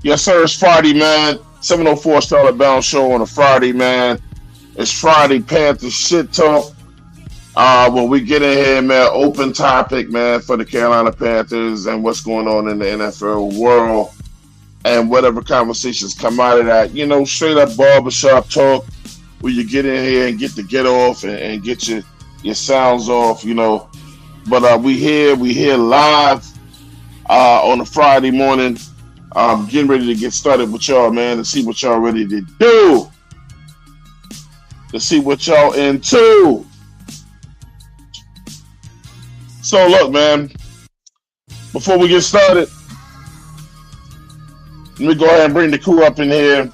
Yes, sir. It's Friday, man. 704 Charlotte Bound Show on a Friday, man. It's Friday Panther shit talk. When we get in here, man, open topic, man, for the Carolina Panthers and what's going on in the NFL world and whatever conversations come out of that. Straight up barbershop talk where you get in here and get the get off and get your sounds off. But we here live on a Friday morning. Getting ready to get started with y'all, man, to see what y'all ready to do, to see what y'all into. So look, man, before we get started, let me go ahead and bring the crew up in here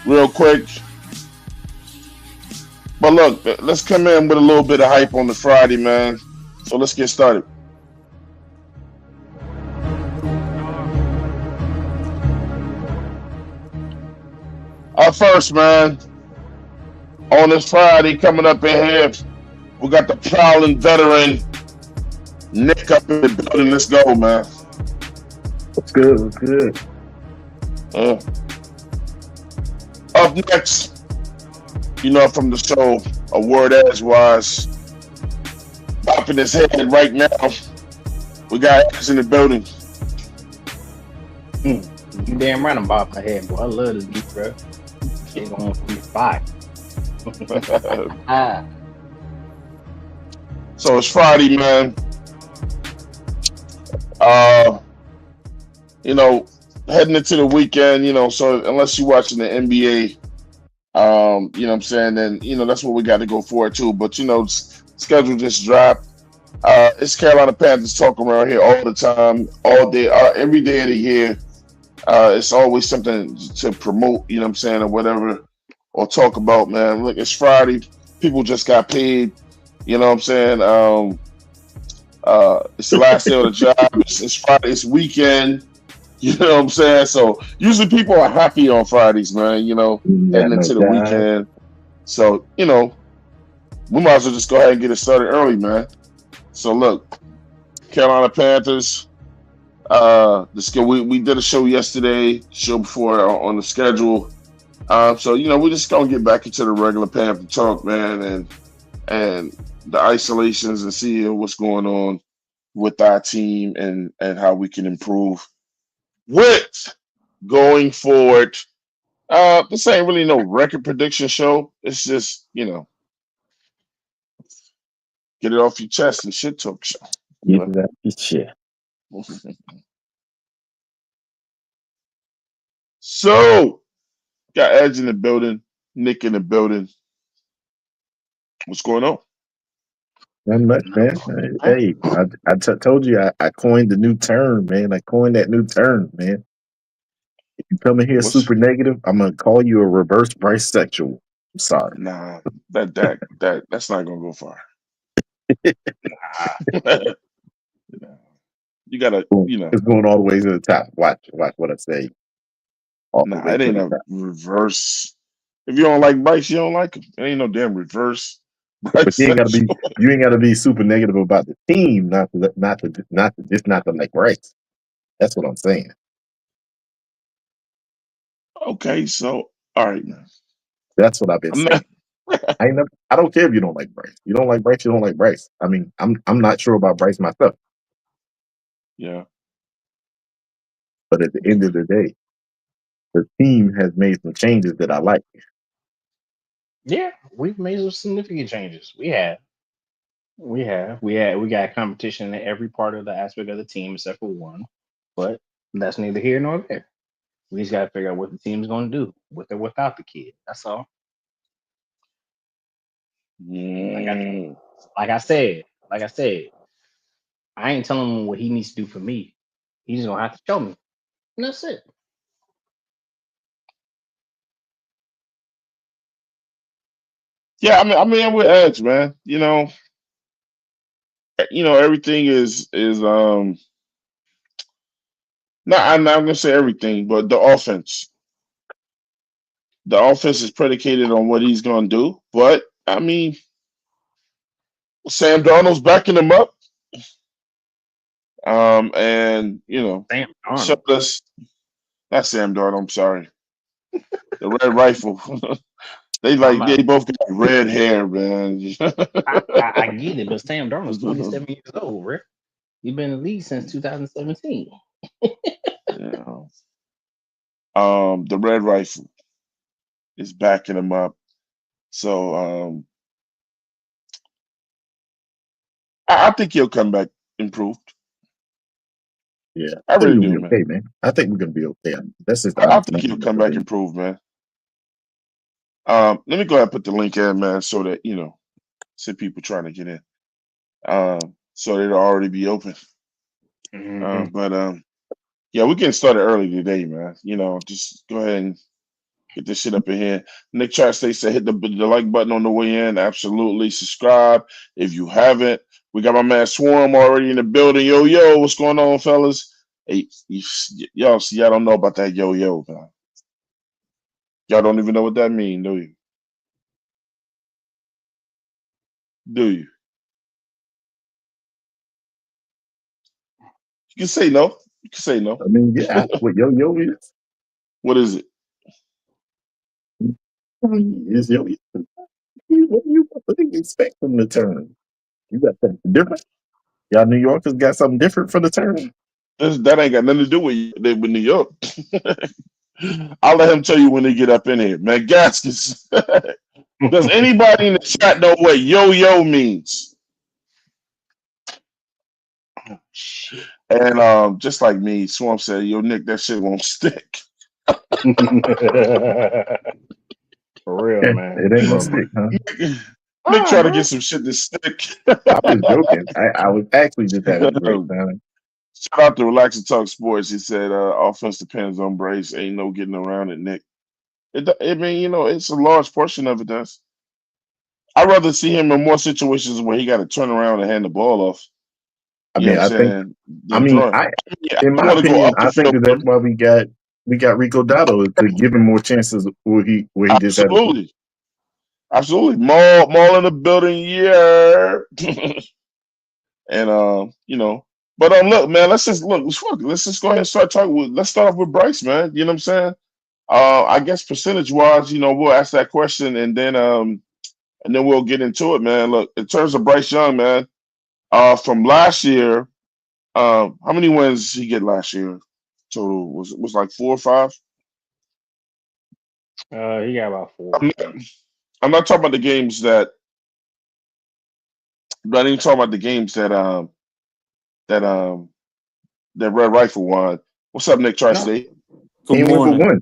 real quick. But look, let's come in with a little bit of hype on the Friday, man. So let's get started. Up first, man, on this Friday coming up in here, we got the prowling veteran Nick up in the building. Let's go, man. What's good? What's good? Uh, Up next, from the show, a word edgewise, bopping his head right now. We got X in the building. You damn right I'm bobbing my head, boy. I love this beat, bro. Shit gonna be fire. So it's Friday, man. Uh, you know, Heading into the weekend, so unless you're watching the NBA, what I'm saying, then that's what we got to go for too. But schedule just dropped. It's Carolina Panthers talk around here all the time, all day, every day of the year. It's always something to promote, what I'm saying, or whatever, or talk about, man. Look, it's Friday. People just got paid. What I'm saying? It's the last day of the job. It's Friday. It's weekend. You know what I'm saying? So usually people are happy on Fridays, man. Yeah, Heading no into the doubt. weekend. So we might as well just go ahead and get it started early, man. So look, Carolina Panthers. We did a show yesterday, show before on the schedule. So we're just gonna get back into the regular Panther talk, man, and the isolations and see what's going on with our team and how we can improve with going forward. This ain't really no record prediction show. It's just get it off your chest and shit talk show. You Get know. that shit. So got Edge in the building, Nick in the building. What's going on? Not much, man. Hey, told you I coined the new term, man. I coined that new term, man. If you come in here What's super negative, I'm gonna call you a reverse bisexual. I'm sorry. Nah, that's not gonna go far. You gotta, It's going all the way to the top. Watch what I say. All the nah, way it to ain't the a top. reverse. If you don't like Bryce, you don't like him. It ain't no damn reverse But Bryce sexual. you ain't gotta be super negative about the team, not to like Bryce. That's what I'm saying. Okay, so all right, man. That's what I've been I'm saying. not. I don't care if you don't like Bryce. You don't like Bryce, you don't like Bryce. I mean, I'm not sure about Bryce myself, Yeah. but at the end of the day, the team has made some changes that I like. Yeah, we've made some significant changes. We got competition in every part of the aspect of the team except for one. But that's neither here nor there. We just gotta figure out what the team's gonna do with or without the kid. That's all. Like I Mm, like I said, I ain't telling him what he needs to do for me. He's just gonna have to show me. And that's it. yeah, I'm with Edge, man. Everything is not. I'm not gonna say everything, but the offense is predicated on what he's gonna do. But Sam Darnold's backing him up. And Sam showed Darnold. us. Not Sam Darnold. I'm sorry. The Red Rifle. I'm they out. both got red hair, man. I get it, but Sam Darnold's 27 years old, Rick. You've been in the league since 2017. Yeah. The Red Rifle is backing him up. So I think he'll come back improved. Yeah, I I think really we'll be do, man. okay, man. I think we're gonna be okay. That's just I honestly think he'll my come back opinion. improved, man. Let me go ahead and put the link in, man, so that see people trying to get in. So it'll already be open. Mm-hmm. But yeah, we're getting started early today, man. Just go ahead and get this shit up in here. Nick Chastain said hit the like button on the way in. Absolutely. Subscribe if you haven't. We got my man Swarm already in the building. Yo, what's going on, fellas? Hey, y'all see, y'all don't know about that yo, man. Y'all don't even know what that means, do you? Do you? You can say no. You can say no. I mean, yeah, I know what yo is. What is it? Is yo. What do you expect from the term? You got something different. Y'all New Yorkers got something different for the term. That ain't got nothing to do with New York. I'll let him tell you when they get up in here, man. Gaskins. Does anybody in the chat know what yo means? Shit. And just like me, Swamp said, "Yo, Nick, that shit won't stick." For real, Yeah, man. it ain't gonna For stick, huh? Nick trying to real. get some shit to stick. I was joking. I was actually just having a great time. Shout out to Relax and Talk Sports. He said, "Offense depends on Brace. Ain't no getting around it, Nick." I mean, it's a large portion of it does. I'd rather see him in more situations where he got to turn around and hand the ball off. I You know mean, what I'm saying? I Than mean, throwing. Yeah, in I my want to go opinion, up the I think field. that that's why we got Rico Dotto to give him more chances where he just had to. Absolutely. Absolutely. Mall in the building, yeah. And but look, man, let's just look. Let's just go ahead and start talking with. Let's start off with Bryce, man. You know what I'm saying? I guess percentage wise, we'll ask that question and then we'll get into it, man. Look, in terms of Bryce Young, man, from last year, how many wins did he get last year? Total was like 4 or 5. He got about 4. I'm not, I'm not talking about the games that. I'm not even talking about the games that that Red Rifle won. What's up, Nick No. Tri-State? He Good ain't win but morning. one.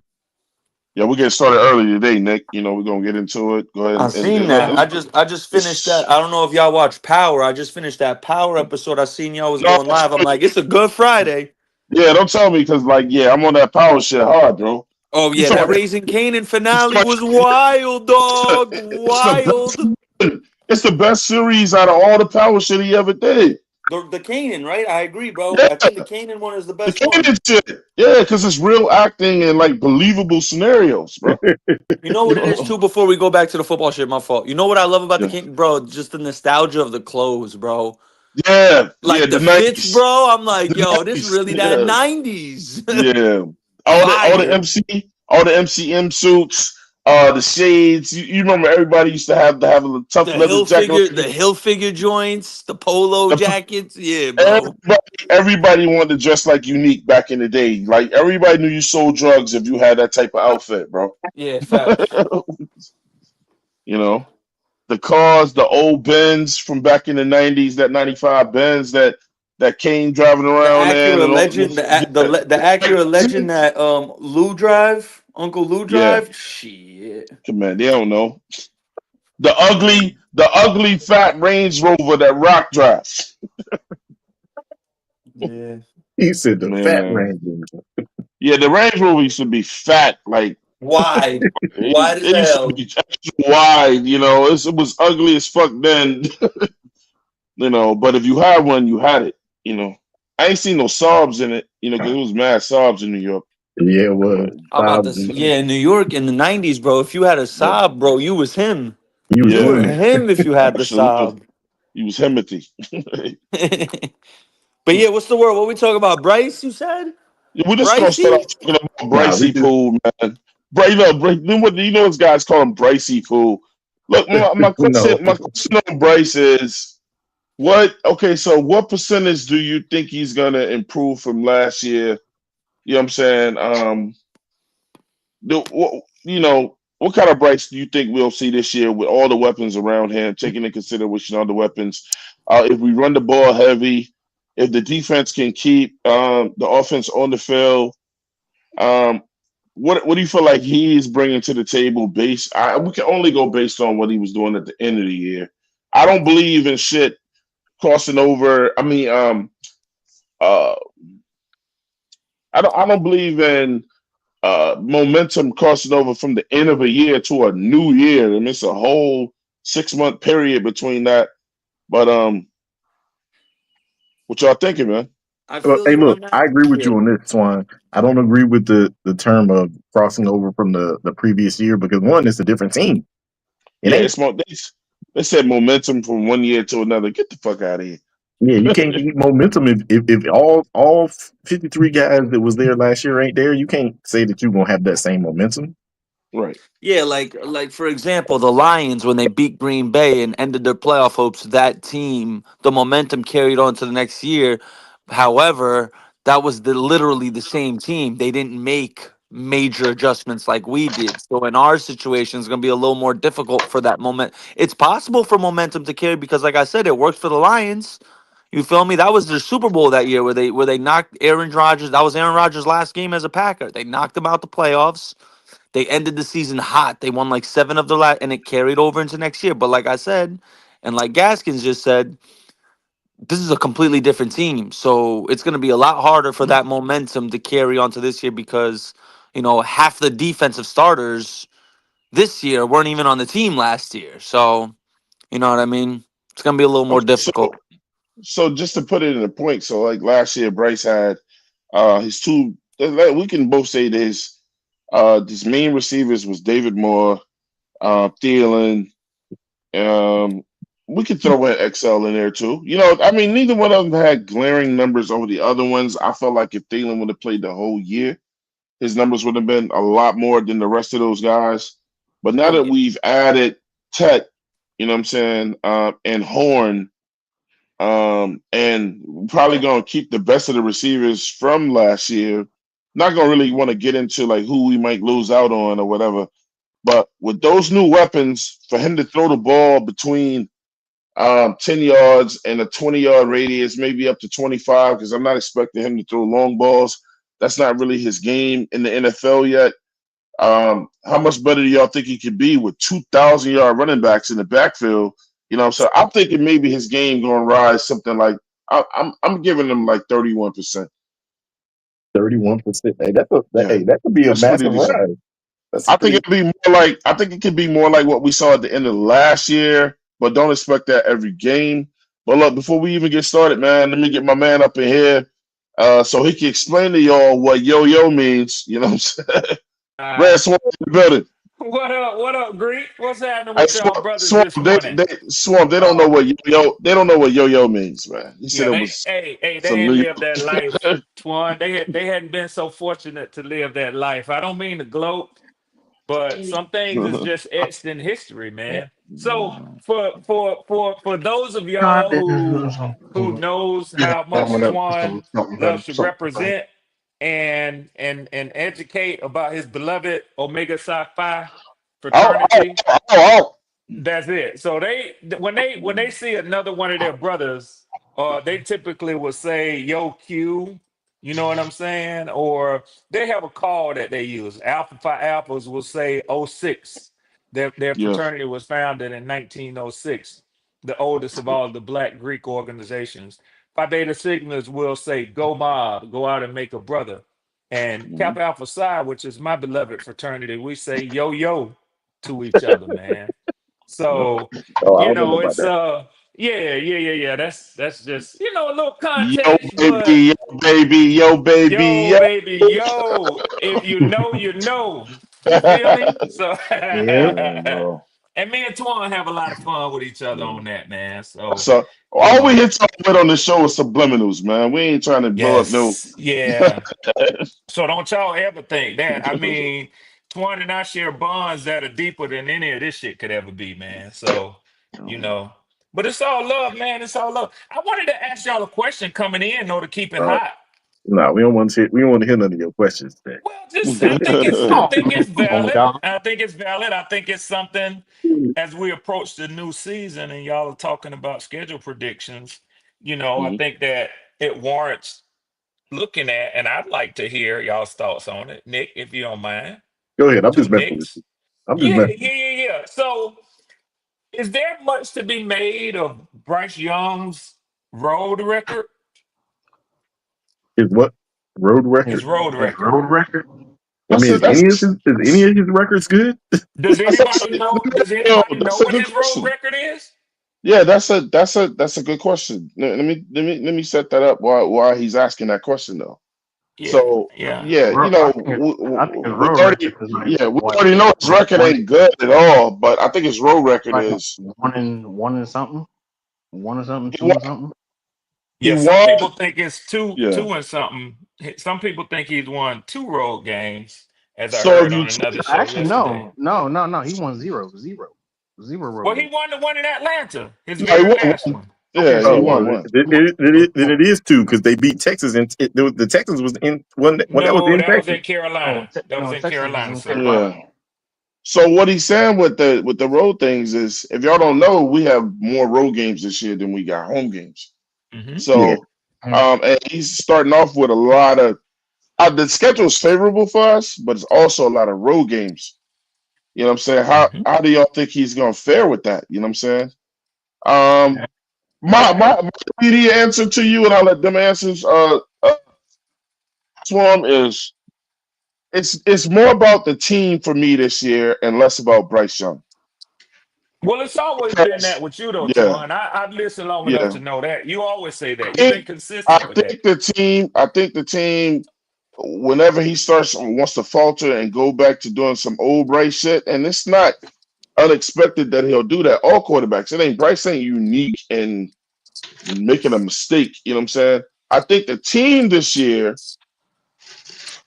Yeah, we're getting started early today, Nick. We're gonna get into it. Go ahead I seen and that. I just finished that. I don't know if y'all watch Power. I just finished that Power episode. I seen y'all was no, going live. I'm like, it's a good Friday. yeah, don't tell me because I'm on that power shit hard, bro. Oh You yeah, talking that about Raising Canaan you finale talking was wild, dog. it's the Wild. best it's the best series out of all the power shit he ever did. The Canaan, right? I agree, bro. Yeah, I think the Canaan one is the the best one. Kanan shit. Yeah, because it's real acting and like believable scenarios, bro. You know You what it is know? too. Before we go back to the football shit, my fault. You know what I love about the Yeah, Canaan, bro? Just the nostalgia of the clothes, bro. yeah, Like the the fits, 90s. bro. I'm like, The yo, this 90s. really that Yeah. '90s Yeah, fire. all the MCM suits, the shades. You remember everybody used to have a tough leather jacket. The hill figure joints, the polo The, jackets. Yeah, bro. everybody wanted to dress like Unique back in the day. Like everybody knew you sold drugs if you had that type of outfit, bro. Yeah, facts. you know the cars, the old Benz from back in the '90s, that '95 Benz that came driving The around in, Acura and all Legend, the Acura Legend that Lou drive, Uncle Lou yeah, drive. Shit. come on, they don't know. The ugly fat Range Rover that Rock drives. Yeah. He said the fat Man, Ranger. yeah, the Range Rover used to be fat, like Wide, wide as it used to hell. be extra wide. It was ugly as fuck then. But if you had one, you had it. I ain't seen no Saabs in it. Because it was mad Saabs in New York. Yeah, it was. But I'm about to. Probably. Yeah, in New York in the '90s, bro. If you had a yeah, Saab, bro, you was him. He was You yeah, were in him if you had the absolutely. Saab. He was Himothy. But yeah, what's the word? What we talking about? Bryce, you said? We're just gonna start Pricey? off talking about Nah, we Brycey just Pool, man. You know those guys call him Brycey Pool. Look, my no. question on Bryce is what? Okay, so what percentage do you think he's gonna improve from last year? You know what I'm saying? What kind of Bryce do you think we'll see this year with all the weapons around him, taking into consideration all the weapons? If we run the ball heavy, if the defense can keep the offense on the field, um, what do you feel like he's bringing to the table? We can only go based on what he was doing at the end of the year. I don't believe in shit crossing over. Uh, I don't believe in momentum crossing over from the end of a year to a new year. I mean, it's a whole 6 month period between that. But what y'all thinking, man? I Well, feel hey, you look, on that. I agree with Yeah. you on this, Swan. I don't agree with the term of crossing over from the previous year because one, it's a different team. It Yeah, ain't. it's more. They said momentum from one year to another. Get the fuck out of here. Yeah, you can't eat momentum if all 53 guys that was there last year ain't there. You can't say that you're gonna have that same momentum. Right. Yeah, like for example, the Lions when they beat Green Bay and ended their playoff hopes, that team, the momentum carried on to the next year. However, that was literally the same team. They didn't make major adjustments like we did. So in our situation, it's going to be a little more difficult for that moment. It's possible for momentum to carry because, like I said, it worked for the Lions. You feel me? That was their Super Bowl that year where they knocked Aaron Rodgers. That was Aaron Rodgers' last game as a Packer. They knocked him out the playoffs. They ended the season hot. They won like seven of the last, and it carried over into next year. But like I said, and like Gaskins just said, this is a completely different team. So it's going to be a lot harder for that momentum to carry on to this year because, half the defensive starters this year weren't even on the team last year. So, you know what I mean? It's going to be a little more Okay, difficult. so just to put it in a point, so like last year, Bryce had his two. We can both say that his main receivers was David Moore, Thielen. Um, we could throw in XL in there too. I mean, neither one of them had glaring numbers over the other ones. I felt like if Thielen would have played the whole year, his numbers would have been a lot more than the rest of those guys. But now Oh, that yeah. we've added Tech, you know what I'm saying, and Horn, and we're probably gonna keep the best of the receivers from last year. Not gonna really want to get into like who we might lose out on or whatever. But with those new weapons, for him to throw the ball between 10 yards and a 20-yard radius, maybe up to 25, because I'm not expecting him to throw long balls. That's not really his game in the NFL yet. How much better do y'all think he could be with 2,000-yard running backs in the backfield? So I'm thinking maybe his game going to rise something like I'm giving him like 31%. 31%. Hey, Yeah, that could be a that's pretty massive decent. rise. That's a pretty I think it could be more like what we saw at the end of last year, but don't expect that every game. But look, before we even get started, man, let me get my man up in here, so he can explain to y'all what yo-yo means. You know what I'm saying? Red Swarm in the building. What up? What up, Greek? What's happening Hey, with y'all brothers Swarm, this morning? They don't know Oh, what yo-yo means, man. He said yeah, it they was hey, they some ain't New lived that life, Twan. They hadn't been so fortunate to live that life. I don't mean to gloat, but some things is York. just etched in history, man. So for those of y'all who knows how much Twan loves to represent and educate about his beloved Omega Psi Phi Oh, oh, fraternity. oh, oh. That's it. So when they see another one of their brothers, they typically will say "Yo Q," you know what I'm saying, or they have a call that they use. Alpha Phi Alphas will say "06." Their Yeah. fraternity was founded in 1906, the oldest of all the Black Greek organizations. Phi Beta Sigmas will say "Go Mob," go out and make a brother, and Mhm. Kappa Alpha Psi, which is my beloved fraternity, we say "Yo Yo" to each other, man. Yeah. So, Oh, I don't know about it's that. yeah. That's just a little Yo, context, but baby, yo, baby, yo, baby, yo, yo. baby, yo, if you know, you know. You feel me? So Yeah. Yeah, bro. And me and Twan have a lot of fun with each other on that, man. So, So you all we know, hit y'all with on the show is subliminals, man. We ain't trying to blow up no. yes, yeah. So don't y'all ever think that. I mean, Twan and I share bonds that are deeper than any of this shit could ever be, man. So, you know, but it's all love, man. It's all love. I wanted to ask y'all a question coming in, though, to keep it hot. No, we don't want to. We don't want to hear none of your questions today. Well, just I think it's on, valid. dog. I think it's valid. I think it's something as we approach the new season and y'all are talking about schedule predictions. You know, I Mhm. think that it warrants looking at, and I'd like to hear y'all's thoughts on it, Nick, if you don't mind. Go ahead. I'm Two just messing with Nicks. you. I'm just Yeah, messing. yeah, yeah, yeah. So, is there much to be made of Bryce Young's road record? His what? Road His record. road His record. road record. I That's mean, a that's is any of his records good? Does that's anybody actually know? Does no, anybody know that's a what good his road question. record is? Yeah, that's a good question. Let me set that up while he's asking that question though. Yeah, So yeah. yeah, you know, I think his we road already record is like yeah we what already know his record one ain't good at all, but I think his road record like is one and something, one and something, he two won. and something. He Yeah, some won. people think it's two, Yeah. two and something. Some people think he's won two road games, as I So if heard you on another show Actually, yesterday. no. He won zero road Well, he games. won the one in Atlanta, his no, he very won last one. one. Okay, Yeah, so he he Oh won won. well, one. then it is two because they beat Texas and the Texans was in one that was No, in that was Texas. in Carolina. That was No, in Texas was Carolina, in sir. Carolina. Yeah. So what he's saying with the road things is, if y'all don't know, we have more road games this year than we got home games. Hmm. Yeah, So and he's starting off with a lot of the schedule is favorable for us, but it's also a lot of road games. You know what I'm saying? Hmm. How do y'all think he's gonna fare with that? You know what I'm saying? Um, my immediate answer to you, and I'll let them answers. Swarm is it's more about the team for me this year and less about Bryce Young. Well, it's always been that Because, with you, though, yeah, Twan. I've listened long enough yeah. to know that. You always say that. You've been think consistent with that. I think the team whenever he starts wants to falter and go back to doing some old Bryce shit, and it's not unexpected that he'll do that. All quarterbacks, it ain't Bryce ain't unique in making a mistake. You know what I'm saying? I think the team this year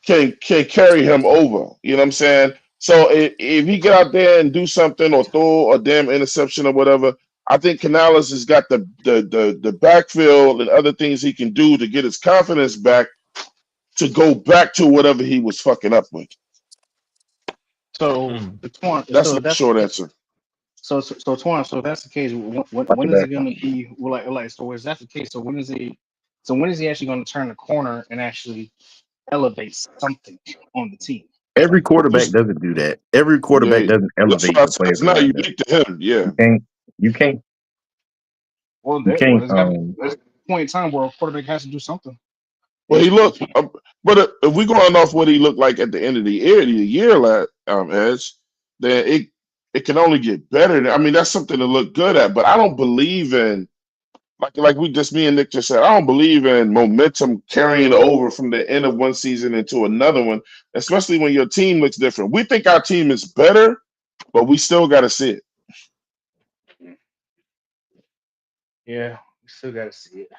can carry him over. You know what I'm saying? So if he get out there and do something or throw a damn interception or whatever, I think Canales has got the backfield and other things he can do to get his confidence back to go back to whatever he was fucking up with. So Mm. the Twan, That's so my that's short answer. so Twan. So if that's the case, watch when your is it back. gonna be so if that's the case, so when is he actually gonna turn the corner and actually elevate something on the team? Every quarterback doesn't do that. Every quarterback Yeah, doesn't that's elevate why I the said players it's not around them. unique to him. Yeah. You can't. You can't. You can't. There's got to be there's a point in time where a quarterback has to do something. Well, he It looked, can't. but if we going off what he looked like at the end of the year, Edge, then it can only get better. I mean, that's something to look good at. But I don't believe in like we just me and Nick just said. I don't believe in momentum carrying over from the end of one season into another one, especially when your team looks different. We think our team is better, but we still got to see it. Yeah, we still got to see it.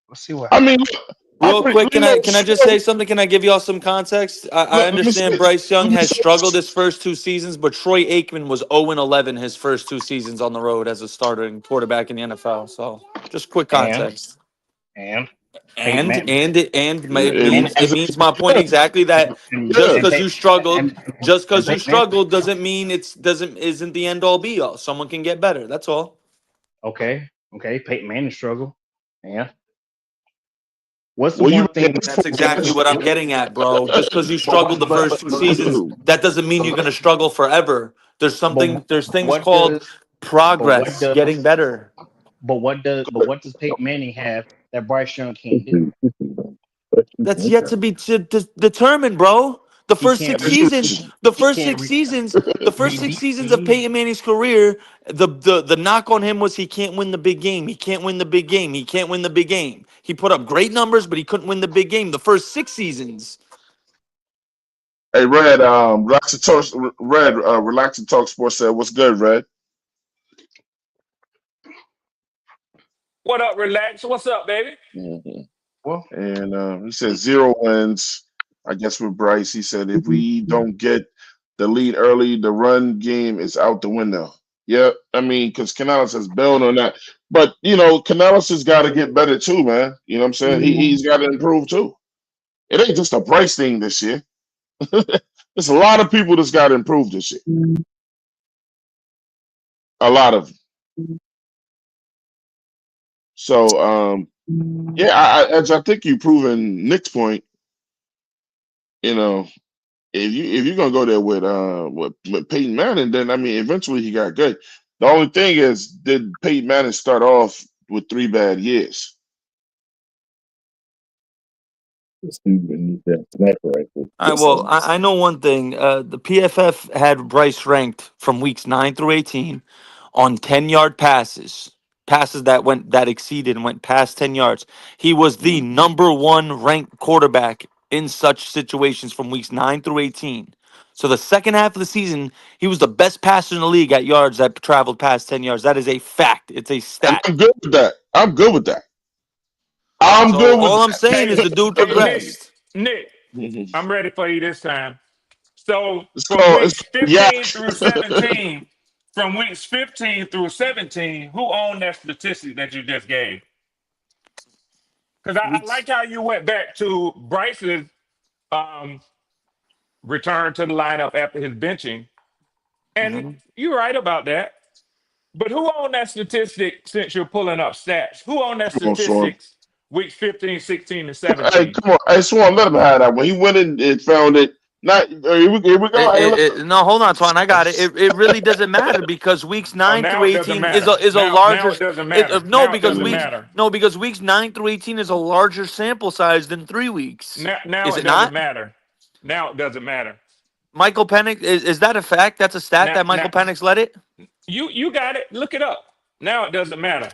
We'll see what I mean, happens. Real quick, can I just say Troy, something? Can I give y'all some context? I let me understand say, Bryce Young let me has say struggled his first two seasons, but Troy Aikman was 0-11 his first two seasons on the road as a starting quarterback in the NFL. So just quick And context. and Peyton And Manning and it and it it and means means it it, means my point yeah, exactly that just yeah. and because Peyton you struggled, and just and because you Peyton Manning. struggled doesn't mean it's doesn't isn't the end all be all. Someone can get better. That's all. Okay, Peyton Manning struggle. Yeah. What's the Well, you one look at thing this That's point, exactly what I'm getting at, bro. Just because you but struggled the first two seasons, that doesn't mean you're gonna struggle forever. but There's things what called does but what progress, getting does better. what does Peyton Manning have that Bryce Young can't do? That's yet to be determined, bro. The He first can't six re, seasons, the he first can't six re, seasons, the first six redeem seasons of he Peyton Manning's career, the knock on him was he can't win the big game. He can't win the big game. He can't win the big game. He put up great numbers, but he couldn't win the big game. The first six seasons. Hey, Red, Relax and Talk Sports said, "What's good, Red?" What up, relax? What's up, baby? hmm Well, And he said 0 wins. I guess with Bryce, he said if we don't get the lead early, the run game is out the window. Yeah, I mean, because Canales has built on that, but Canales has got to get better too, man. You know what I'm saying? He's got to improve too. It ain't just a Bryce thing this year. There's a lot of people that's got to improve this year. A lot of them. So, yeah, as I think you proven Nick's point, you know, if you're gonna go there with Peyton Manning, then I mean, eventually he got good. The only thing is, did Peyton Manning start off with 3 bad years? this dude needs that sniper rifle. All right, well, I know one thing. The PFF had Bryce ranked from weeks 9 through 18 on 10-yard passes, passes that exceeded and went past 10 yards. He was the Mhm. number one ranked quarterback in such situations from weeks 9 through 18. So the second half of the season, he was the best passer in the league at yards that traveled past 10 yards. That is a fact. It's a And stat. I'm good with that. I'm good with that. I'm So good with all I'm saying is Hey, the dude hey, Nick, progressed. Nick, that. I'm ready for you this time. So It's from called weeks 15 through yak. 17, from weeks 15 through 17, who owned that statistic that you just gave? Because I Weeks. like how you went back to Bryce's um, return to the lineup after his benching. And Mhm. you're right about that. But who owned that statistic since you're pulling up stats? Who owned that Come on, Swan. statistics weeks 15, 16, and Hey, 17? come on. Hey, Swan, let him have that one. He went in and found it. Not here we go. Hey, look. No, hold on, Twan. I got it. It really doesn't matter because weeks Oh, 9 through now it doesn't 18 is a matter. larger. Now it doesn't matter. No, Now it because doesn't weeks matter. no because weeks 9 through 18 is a larger sample size than 3 weeks. Now Is it it doesn't not? matter. Now it doesn't matter. Michael Penix is that a fact? That's a stat Now that now Michael Penix led it. you got it. Look it up. Now it doesn't matter.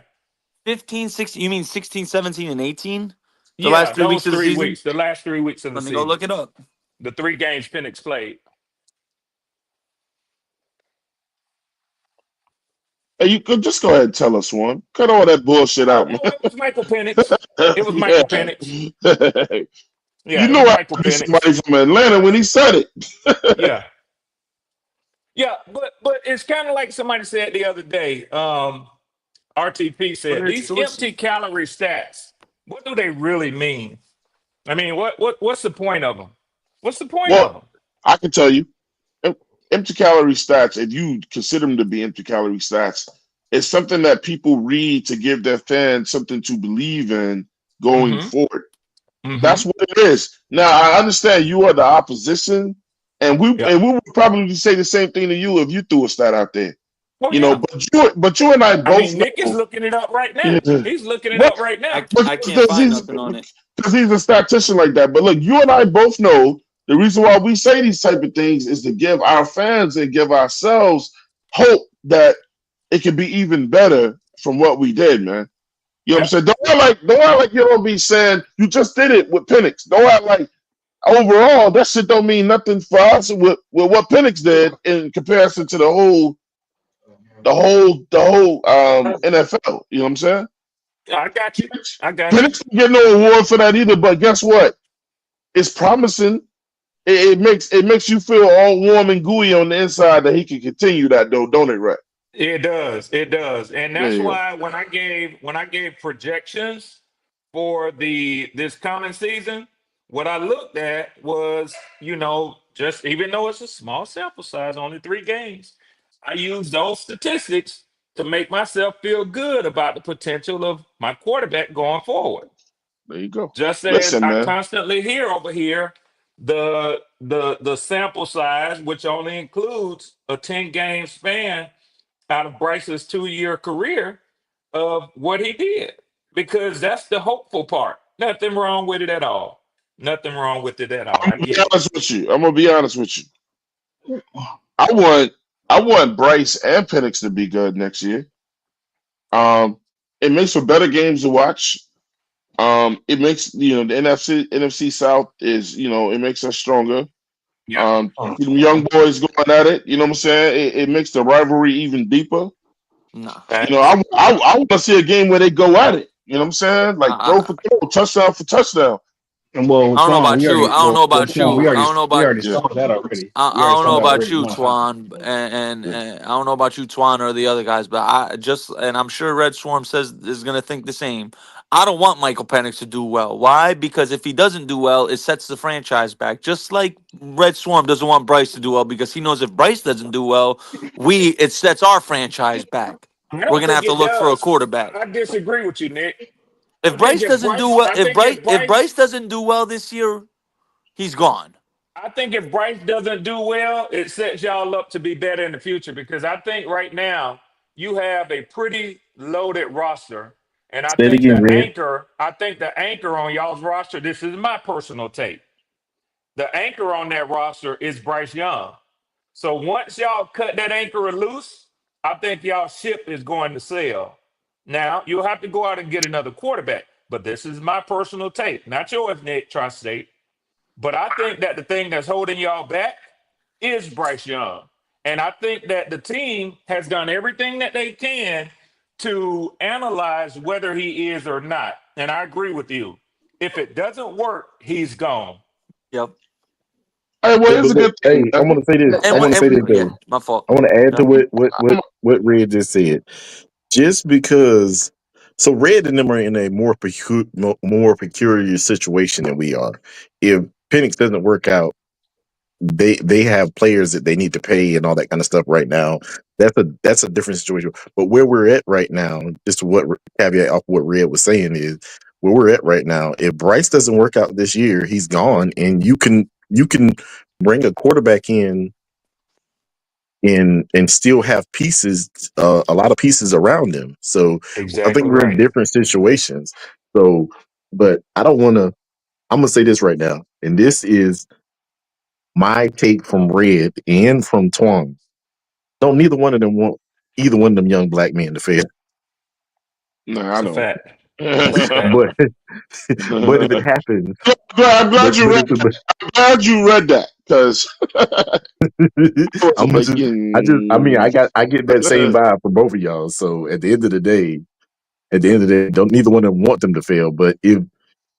15, 16. You mean 16, 17, and 18? The last Yeah, 3 weeks those of the three season. weeks, the last 3 weeks of the Let me go season, look it up. the 3 games Penix played. Hey, you could just go ahead and tell us one. Cut all that bullshit Oh out, man. no, it was Michael Penix. It was Michael Yeah. Penix. You Yeah, it know was I Michael knew Penix. somebody from Atlanta when he said it. Yeah, yeah, but it's kind of like somebody said the other day. RTP What said are its these empty sources? calorie stats. What do they really mean? I mean, what's the point of them? What's the point Well, of them? I can tell you, em- empty calorie stats, if you consider them to be empty calorie stats, it's something that people read to give their fans something to believe in going Mm-hmm. forward. Mm-hmm. That's what it is. Now I understand you are the opposition, and we Yeah. and we would probably say the same thing to you if you threw a stat out there. Oh yeah. But you and I I both mean, Nick is know. looking it up right now. He's looking it What? up right now. I can't Because find he's nothing on it. a statistician like that. But look, you and I both know the reason why we say these type of things is to give our fans and give ourselves hope that it could be even better from what we did, man. You know what I'm Yeah. saying? Don't act like you don't be saying you just did it with Penix. Don't act like overall that shit don't mean nothing for us with what Penix did in comparison to the whole NFL. You know what I'm saying? I got you. I got you. Penix didn't get no award for that either, but guess what? It's promising. It makes you feel all warm and gooey on the inside that he can continue that though, don't it, right? It does. It does. And There that's you go. why when I gave projections for the this coming season, what I looked at was, just even though it's a small sample size, only 3 games, I used those statistics to make myself feel good about the potential of my quarterback going forward. There you go. Just as Listen, I man. constantly hear over here, the sample size, which only includes a 10 game span out of Bryce's 2 year career of what he did, because that's the hopeful part. Nothing wrong with it at all. Nothing wrong with it at all. I'm I gonna be get it. honest with you. I'm gonna be honest with you. I want I want Bryce and Penix to be good next year. Um, it makes for better games to watch. It makes the NFC South is it makes us stronger. Yep. See them young boys going at it. You know what I'm saying? It makes the rivalry even deeper. Nah. You know, Facts. I want to see a game where they go at it. You know what I'm saying? Like throw I, for throw, touchdown for touchdown. And well, I don't know Twan, about you. I don't know about Twan, you. I don't know we about already Yeah. saw that already. We I already don't saw know that about already you, one time. Twan, Yeah. and I don't know about you, Twan, or the other guys, but I just, and I'm sure Red Swarm says is going to think the same. I don't want Michael Penix to do well. Why? Because if he doesn't do well, it sets the franchise back. Just like Red Swarm doesn't want Bryce to do well because he knows if Bryce doesn't do well, it sets our franchise back. I We're don't gonna think have to it look for a does. quarterback. I disagree with you, Nick. If Bryce doesn't do well, I think if if Bryce Bryce doesn't do well this year, he's gone. I think if Bryce doesn't do well, it sets y'all up to be better in the future because I think right now you have a pretty loaded roster. And Say it again, Red. I think the anchor on y'all's roster, this is my personal take. The anchor on that roster is Bryce Young. So once y'all cut that anchor loose, I think y'all ship is going to sail. Now you'll have to go out and get another quarterback. But this is my personal take, not yours, Nick Tri-State. But I think that the thing that's holding y'all back is Bryce Young. And I think that the team has done everything that they can to analyze whether he is or not. And I agree with you. If it doesn't work, he's gone. Yep. Hey, well, Yeah, here's but a good thing, hey, I man. want to say this. I And, want to say this yeah, though. my fault. I want to add Yeah. to what Red just said. Just because, so Red and them are in a more peculiar situation than we are. If Penix doesn't work out, they have players that they need to pay and all that kind of stuff right now. That's a different situation. But where we're at right now, just what caveat off what Red was saying is where we're at right now. If Bryce doesn't work out this year, he's gone, and you can bring a quarterback in and still have pieces, a lot of pieces around them. So I think Exactly we're in right. different situations. So, but I don't want to. I'm gonna say this right now, and this is my take from Red and from Twang. Don't neither one of them want either one of them young black men to fail. Nah, I That's a don't. fact. That's a fact. But but if it happens, I'm glad you but read. if it, I'm glad you read that because I was I'm gonna like, just I mean I get that same vibe from both of y'all. So at the end of the day, don't neither one of them want them to fail. But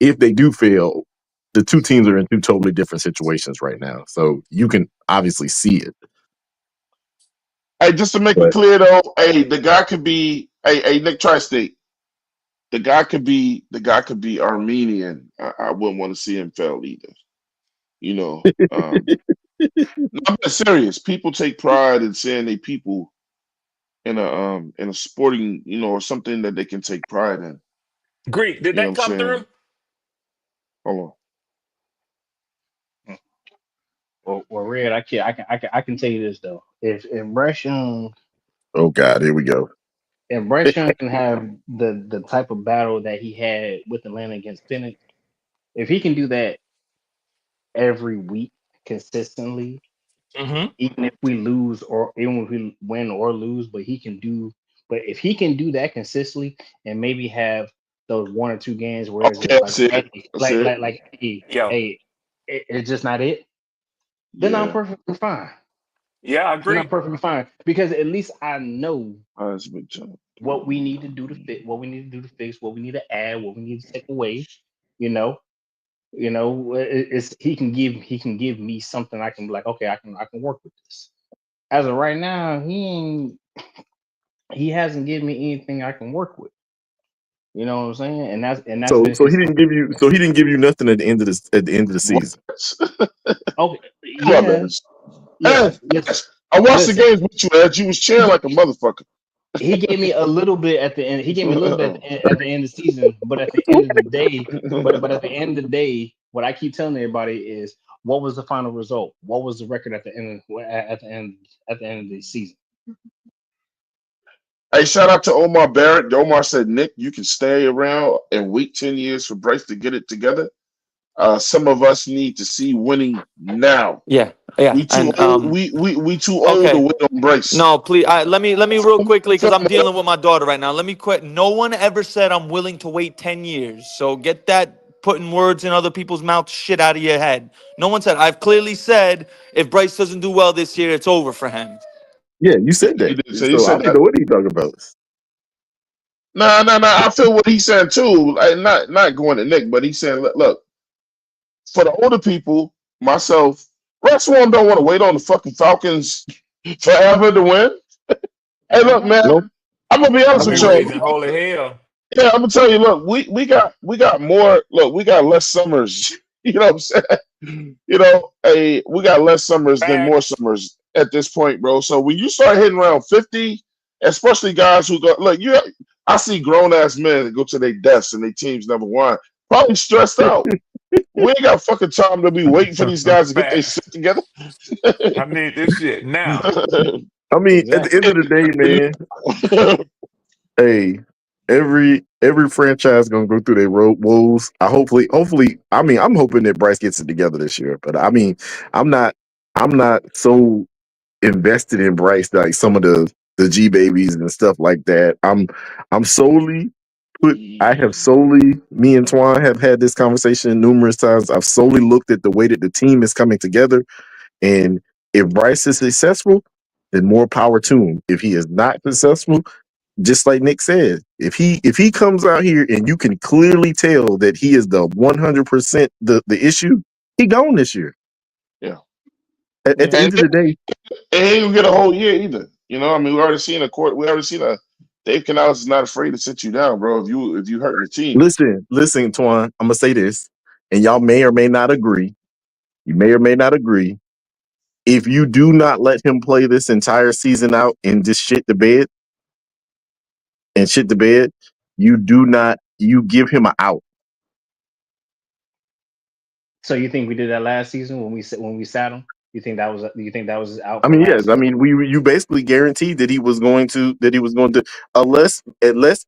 if they do fail, the two teams are in two totally different situations right now. So you can obviously see it. hey, just to make it But clear though, hey, the guy could be, hey, Nick Tri-State. The guy could be Armenian. I wouldn't want to see him fail either. You know, no, I'm being serious. People take pride in saying they people in a sporting, or something that they can take pride in. Greek, did You know what that I'm come through? saying? Hold Well, Red, I can tell you this though. oh god, here we go. If Bryce Young can have the type of battle that he had with Atlanta against Penix, if he can do that every week consistently, Mm-hmm. even if we lose or even if we win or lose, but if he can do that consistently and maybe have those one or two games where it's Okay, just like that's it. hey, That's it. Yeah. it's just not it, then I'm Yeah, perfectly fine. Yeah, I Then I'm agree. perfectly fine because at least I know that's a big jump. what we need to do to fit, what we need to do to fix, what we need to add, what we need to take away. You know, it's he can give me something I can be like, okay, I can work with this. As of right now, he hasn't given me anything I can work with. You know what I'm saying? And that's So been so he consistent. didn't give you nothing at the end of the season. What? Okay, Come on, man. yes, Ed, yes, listen, I watched the listen. games with you, Ed. You was cheering like a motherfucker. He gave me a little bit at the end. He gave me a little bit at the end of the season, but at the end of the day, but at the end of the day, what I keep telling everybody is, what was the final result? What was the record at the end of the season? Hey, shout out to Omar Barrett. Omar said, Nick, you can stay around and wait 10 years for Bryce to get it together. Some of us need to see winning now. Yeah, yeah, We too and old. We too old to okay. wait on Bryce. No, please. Let me real quickly because I'm Fam, dealing with my daughter right now. Let me quit. No one ever said I'm willing to wait 10 years. So get that putting words in other people's mouths, shit out of your head. No one said. I've clearly said if Bryce doesn't do well this year, it's over for him. Yeah, you Yeah, said he that. did say he So I said don't that. know what he talking about. Nah. I feel what he's saying too. Like, not going to Nick, but he's saying, look, for the older people, myself, Russ one don't want to wait on the fucking Falcons forever to win. Hey, look, man, Nope. I'm gonna be I'll honest be with y'all. raising holy hell. Yeah, I'm gonna tell you. Look, we got more. Look, we got less summers. You know what I'm saying? We got less summers than more Facts. summers at this point, bro. So when you start hitting around 50, especially guys who go look, I see grown ass men that go to their desks and their teams never won, probably stressed out. We ain't got fucking time to be waiting for these guys to get their Facts. shit together. I need this shit now. I mean, at the Exactly. end of the day, man, hey, every franchise gonna go through their road woes. Hopefully, I mean, I'm hoping that Bryce gets it together this year. But I mean, I'm not so invested in Bryce like some of the G babies and stuff like that. I'm solely I have solely, me and Twan have had this conversation numerous times. I've solely looked at the way that the team is coming together. And if Bryce is successful, then more power to him. If he is not successful, just like Nick said, if he comes out here and you can clearly tell that he is the 100% the issue, he gone this year. Yeah. At the Yeah. end of the day, And he ain't gonna get a whole year either. I mean, we already seen a court. We already seen a Dave Canales is not afraid to sit you down, bro. If you hurt your team, listen, Twan, I'm gonna say this, and y'all may or may not agree. You may or may not agree. If you do not let him play this entire season out and just shit the bed, you give him an out. So you think we did that last season when we sat him? You think that was out I for mean, yes. last I season? mean, you basically guaranteed that he was going to unless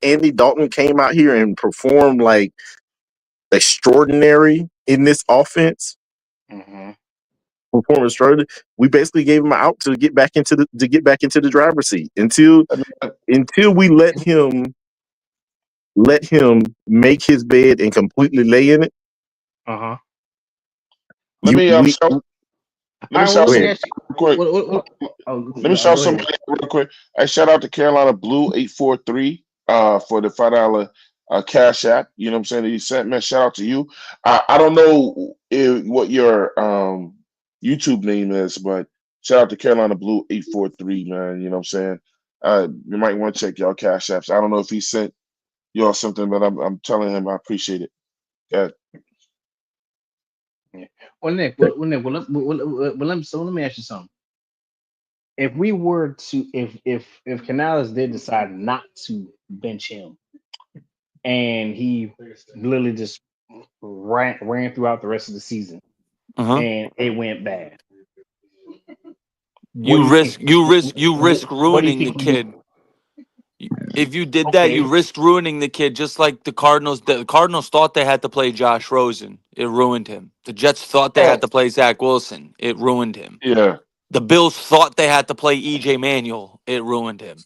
Andy Dalton came out here and performed like extraordinary in this offense, Mm-hmm. perform extraordinary. We basically gave him out to get back into the driver's seat I mean, until we let him make his bed and completely lay in it. Uh-huh. let You me we shout let All me right. Well, shout let Go me ahead. somebody ask you. out real quick. What, Let me shout go ahead. somebody out real quick. I shout out to Carolina Blue 843 for the $5 cash app. You know what I'm saying? That you sent, man. Shout out to you. I don't know what your YouTube name is, but shout out to Carolina Blue 843, man. You know what I'm saying? You might want to check y'all cash apps. I don't know if he sent y'all something, but I'm telling him I appreciate it. Yeah. Yeah. Well, Nick. Nick. Let me ask you something. If we were to, if Canales did decide not to bench him, and he literally just ran throughout the rest of the season, Uh-huh. and it went bad, what do You you think? risk you risk you risk What do you ruining the think we do? kid. If you did that, you Okay. risked ruining the kid, just like the Cardinals. The Cardinals thought they had to play Josh Rosen. It ruined him. The Jets thought they Oh, had to play Zach Wilson. It ruined him. yeah. The Bills thought they had to play EJ Manuel. It ruined him.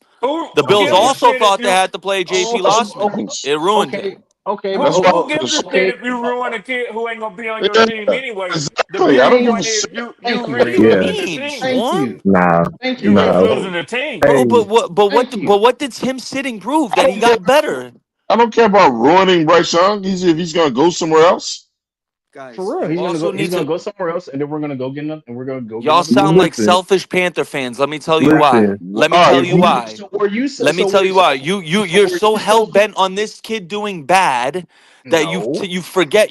The Who Bills gives a Okay. also shit if thought they you had to play JC That's what Oh, Lossman. happens. It ruined okay. him. Okay. who, But That's what who happens. gives a shit okay. if you ruin a kid who ain't gonna be on your Yeah, team anyway? The exactly. I bigger don't give a point Thank is shit. you you, risk Ray. What do you Yeah. losing the mean, team. Thank Swarm? you. Nah. Thank you, You risk Ray. Nah. losing the team. Hey. Bro, Thank you. but what did him sitting prove? I That he don't care. got better. I don't care about ruining Bryce Young. If he's gonna go somewhere else. Guys, For real, you he's gonna also go. He's need gonna to. go somewhere else, and then we're gonna go get another. And we're gonna go get Y'all another sound like quarterback. Listen. selfish Panther fans. Let me tell you why. Listen. Let me tell Why? you why. Let me So tell were you why. You're were so you hell so bent on this kid doing bad that no? you forget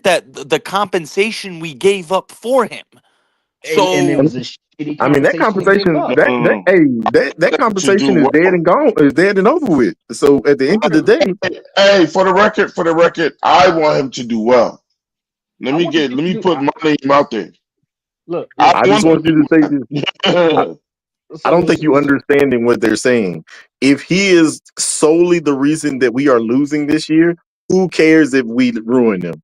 that the compensation we gave up for him. And it So was a shitty I mean, that conversation we gave conversation up. No. that To do conversation is dead well. and gone, is dead and over with. So at the end of the Right. day, Hey, for the record, I want him to do well. Let I me want the get. kid Let to me do. put my name out there. I Look. I just want want you to say this. I, him. I don't So, think you understanding what they're saying. If he is solely the reason that we are losing this year, who cares if we ruin him?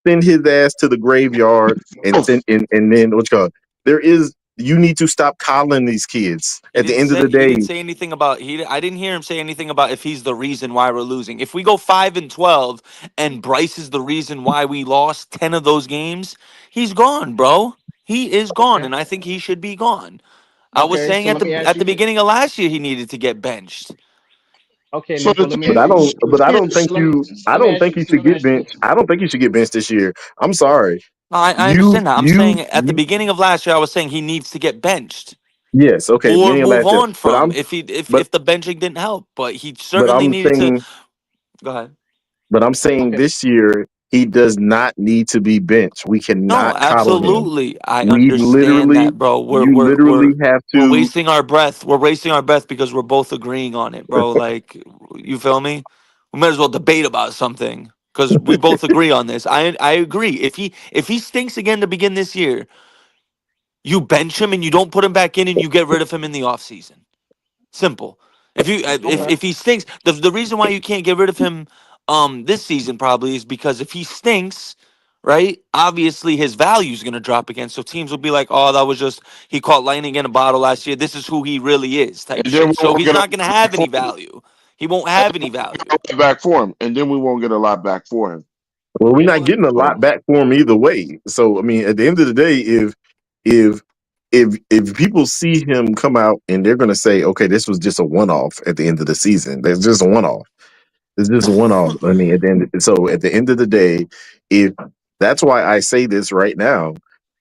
Send his ass to the graveyard and Both. then what you call it? There is you need to stop coddling these kids. He At the didn't end of say the he day, didn't say anything about he. I didn't hear him say anything about if he's the reason why we're losing. If we go 5-12 and Bryce is the reason why we lost 10 of those games, he's gone, bro. He is gone, Okay. and I think he should be gone. I was Okay. saying So let me ask at you the this. beginning of last year he needed to get benched. Okay, So Nico. the Let me thing, but ask you this. I don't is, think So let me you so I let me don't ask think you. you So should let me get ask you benched. this. I don't think you should get benched this year. I'm sorry. No, I understand that. I'm saying at the You beginning of last year I was saying he needs to get benched yes, okay, or beginning of move last year. on from if he But if the benching didn't help. But he but certainly I'm needed to. saying Go ahead. But I'm saying Okay. this year he does not need to be benched. We No, cannot coddle him. absolutely. I We understand literally, that, bro. you literally have We're to. wasting our breath. We're wasting our breath because we're both agreeing on it, bro. Like, you feel me? We might as well debate about something because we both agree on this. I agree. If he stinks again to begin this year, you bench him and you don't put him back in and you get rid of him in the offseason. Simple. Okay. If he stinks, the reason why you can't get rid of him this season probably is because if he stinks, right? Obviously his value is going to drop again. So teams will be like, "Oh, that was just he caught lightning in a bottle last year. This is who he really is." Type and then we shit. So won't he's get a not going to lot back have for any him. value. He won't have any value. A lot back for him, and then we won't get a lot back for him. Well, we're not Well, getting a So lot back for him either way. So I mean, at the end of the day, if if people see him come out and they're going to say, okay, this was just a one off at the end of the season. That's just a one off. It's just a one off. I mean, at the end of the day, if that's why I say this right now,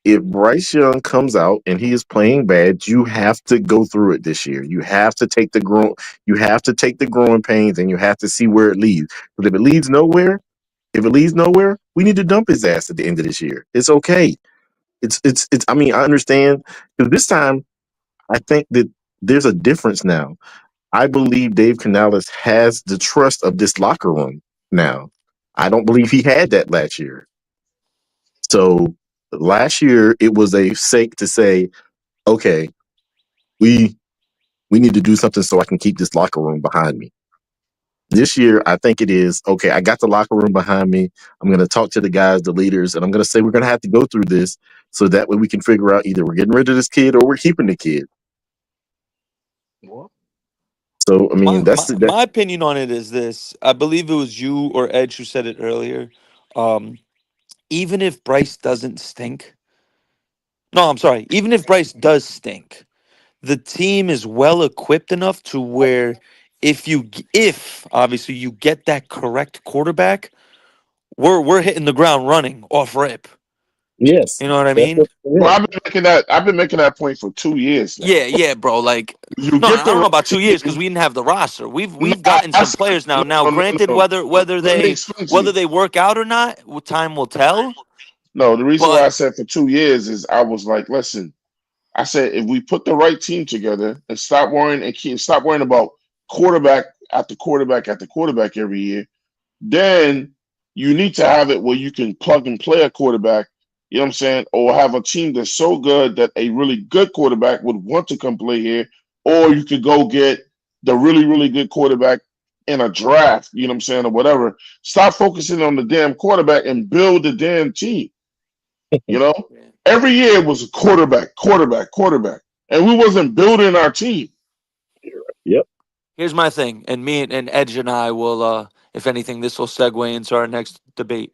if Bryce Young comes out and he is playing bad, you have to go through it this year. You have to take the growing pains, and you have to see where it leads. But if it leads nowhere, we need to dump his ass at the end of this year. It's okay. It's. I mean, I understand because this time I think that there's a difference now. I believe Dave Canales has the trust of this locker room now. I don't believe he had that last year. So last year it was a sake to say, okay, we we need to do something so I can keep this locker room behind me. This year, I think it is okay. I got the locker room behind me. I'm going to talk to the guys, the leaders, and I'm going to say we're going to have to go through this so that way we can figure out either we're getting rid of this kid or we're keeping the kid. well, So I My, mean, my my opinion on it is this. I believe it was you or Edge who said it earlier. Um, Even if Bryce doesn't stink, no, I'm sorry. Even if Bryce does stink, the team is well equipped enough to where if obviously you get that correct quarterback, we're hitting the ground running off rip. yes, You know what I that's mean? what. Yeah. I've been making that point for 2 years now. Yeah, yeah, bro. Like, You no, get I the don't know right about 2 years because team. we didn't have the roster. No, We've gotten I some said players now. no, Now, no, no, granted, no. Let me explain to whether you. they work out or not, time will tell. No, the reason why But I said for 2 years is I was like, listen, I said if we put the right team together and stop worrying about quarterback after quarterback after quarterback every year, then you need to have it where you can plug and play a quarterback, you know what I'm saying? Or have a team that's so good that a really good quarterback would want to come play here, or you could go get the really, really good quarterback in a draft, you know what I'm saying, or whatever. Stop focusing on the damn quarterback and build the damn team, you know? Every year it was a quarterback, quarterback, quarterback. And we wasn't building our team. Yep. here's my thing, and and Edge and I will, if anything, this will segue into our next debate.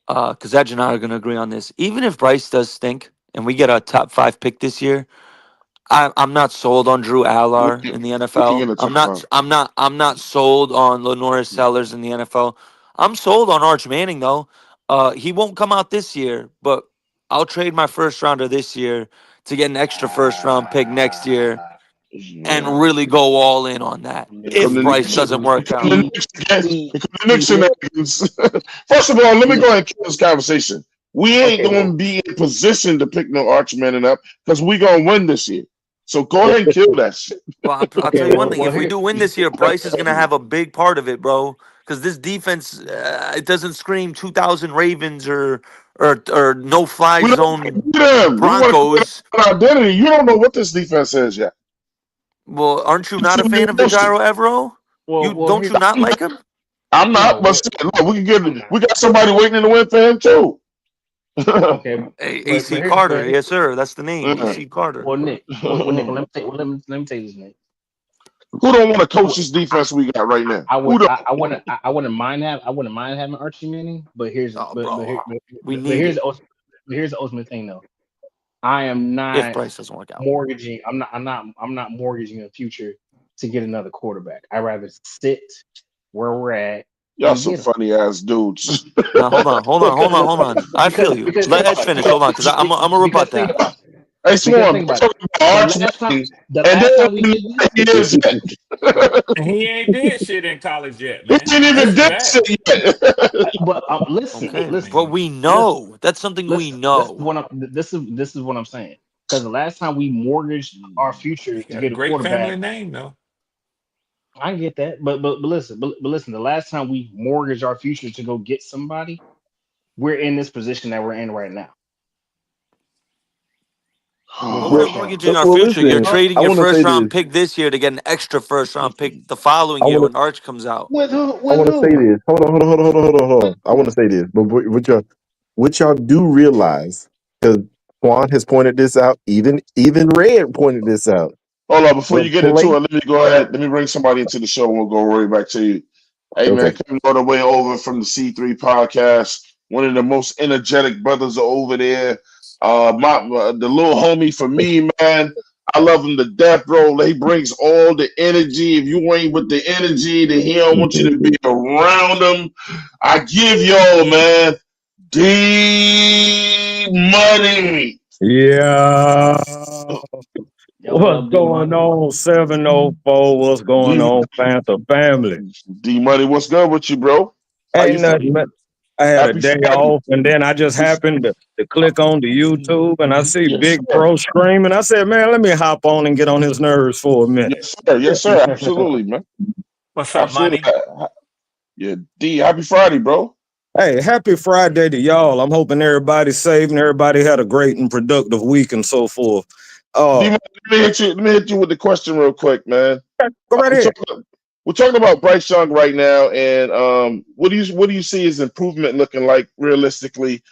Because Edge and I are going to agree on this. Even if Bryce does stink and we get a top 5 pick this year, I'm not sold on Drew We Aller can, in the we can NFL. get a top five. I'm not sold on Lenoris Sellers in the NFL. I'm sold on Arch Manning though. He won't come out this year, but I'll trade my first rounder this year to get an extra first round pick next year and Yeah. really go all in on that Become if the Bryce Knicks. doesn't work Become the out. he Knicks again. he Become the Knicks he li- shenanigans. First of all, let me he. go ahead and kill this conversation. We ain't Okay, going to well, be in position to pick no Archman up because we going to win this year. So go ahead and kill that shit. Well, I'll okay, tell you one well, thing. well, If we here, do win this year, Bryce is going to have a big part of it, bro. Because this defense, it doesn't scream 2,000 Ravens or no fly We don't want to zone be them. We want to create Broncos. an identity. You don't know what this defense is yet. Well, aren't you You not too a fan of emotional. Vajaro Evero? well, You well, don't here's you not I'm like not. him? I'm no, not, but well, shit, look, we can I'm get. not. We got somebody waiting in the win for him too. Okay, but AC here's Carter, yes sir, that's the name, AC Carter. well, Nick. Nick. Let me tell you this, Nick. Who don't want to coach this defense we got right now? Who don't? I wouldn't mind having Archie Manning, but Oh, bro, we but need it here's the ultimate thing though. I am if not Bryce doesn't work out. mortgaging. I'm not mortgaging a future to get another quarterback. I'd rather sit where we're at Y'all and some get him funny ass dudes. No, hold on. I feel you. because Let Edge finish. Hold on, because I'm gonna rebut think that. about it. Hey, Because Swarm, think they about it. talking about The Arch last time Manning, the and last then time we did this, he is yet. He ain't did shit in college yet, He man. ain't That's even a did fact. shit yet. but Okay, I but mean, we listen, know that's something we listen. know. This is what I'm saying. Because the last time we mortgaged our future to got a get a great quarterback, family name though. I get that. But listen. The last time we mortgaged our future to go get somebody, we're in this position that we're in right now with Well, we're Bryce Young. mortgaging our Well, future. You're listen, trading I your want to first say this. round pick this year to get an extra first round pick the following I year want when Arch comes out. With who? I With want to say who? this. Hold With on. I want who? to say this, but what y'all do realize, because Quan has pointed this out, even Red pointed this out. Hold on, before The you get into play. it, let me go ahead. Let me bring somebody into the show and we'll go right back to you. Hey, man, Okay. coming all the way over from the C3 podcast. One of the most energetic brothers are over there. The little homie for me, man. I love him to death, bro. He brings all the energy. If you ain't with the energy, then he don't want you to be around him. I give y'all, man, D money. Yeah. Yo, what What's up, D going Money? on, 704? What's going D on, Panther family? D Money, what's good with you, bro? How you Ain't feeling? nothing. I had a Happy day Friday. off, and then I just happened to click on the YouTube, and I see Yes, Big sir. Bro screaming. I said, man, let me hop on and get on his nerves for a minute. Yes, sir. Yes, sir. Absolutely, man. What's up, Absolutely. money? Yeah, D. Happy Friday, bro. Hey, happy Friday to y'all. I'm hoping everybody's safe and everybody had a great and productive week and so forth. D. Uh, Let me hit you. Let me hit you with the question real quick, man. go right We're ahead. talking about Bryce Young right now, and what do you see his improvement looking like realistically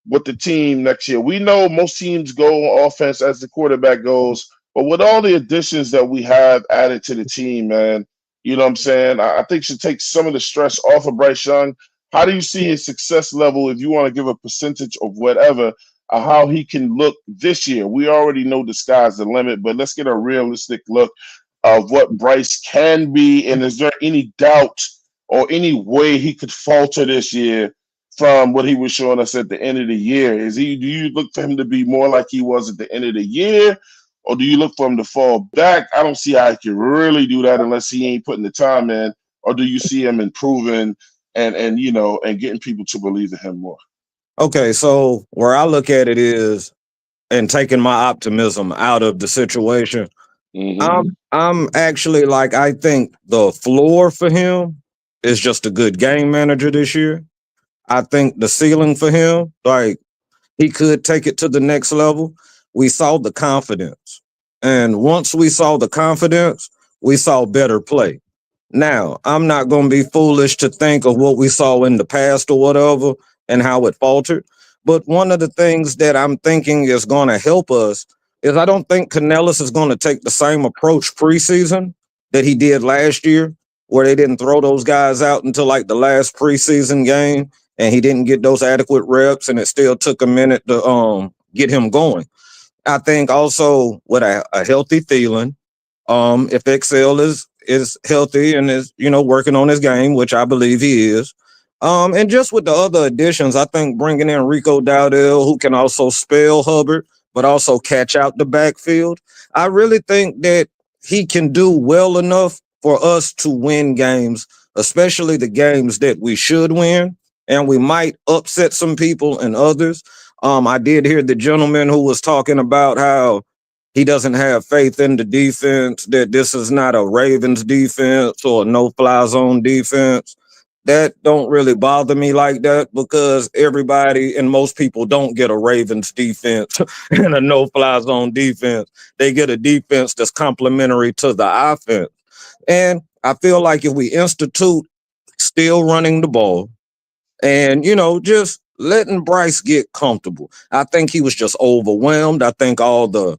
with the team next year? We know most teams go on offense as the quarterback goes, but with all the additions that we have added to the team, man, you know what I'm saying? I think should take some of the stress off of Bryce Young. How do you see his success level if you want to give a percentage of whatever, how he can look this year? We already know the sky's the limit, but let's get a realistic look of what Bryce can be. And is there any doubt or any way he could falter this year from what he was showing us at the end of the year? Do you look for him to be more like he was at the end of the year? Or do you look for him to fall back? I don't see how he can really do that unless he ain't putting the time in. Or do you see him improving and and getting people to believe in him more? Okay, so where I look at it is, and taking my optimism out of the situation, Mm-hmm. I'm actually like, I think the floor for him is just a good game manager this year. I think the ceiling for him, like, he could take it to the next level. We saw the confidence. And once we saw the confidence, we saw better play. Now, I'm not going to be foolish to think of what we saw in the past or whatever and how it faltered. But one of the things that I'm thinking is going to help us is I don't think Canellis is going to take the same approach preseason that he did last year, where they didn't throw those guys out until like the last preseason game and he didn't get those adequate reps and it still took a minute to get him going. I think also with a healthy Thielen, if Excel is healthy and is working on his game, which I believe he is, and just with the other additions, I think bringing in Rico Dowdell, who can also spell Hubbard but also catch out the backfield, I really think that he can do well enough for us to win games, especially the games that we should win, and we might upset some people and others. I did hear the gentleman who was talking about how he doesn't have faith in the defense, that this is not a Ravens defense or a no-fly zone defense. That don't really bother me like that because everybody and most people don't get a Ravens defense and a no-fly zone defense. They get a defense that's complementary to the offense. And I feel like if we institute still running the ball and, just letting Bryce get comfortable. I think he was just overwhelmed. I think all the,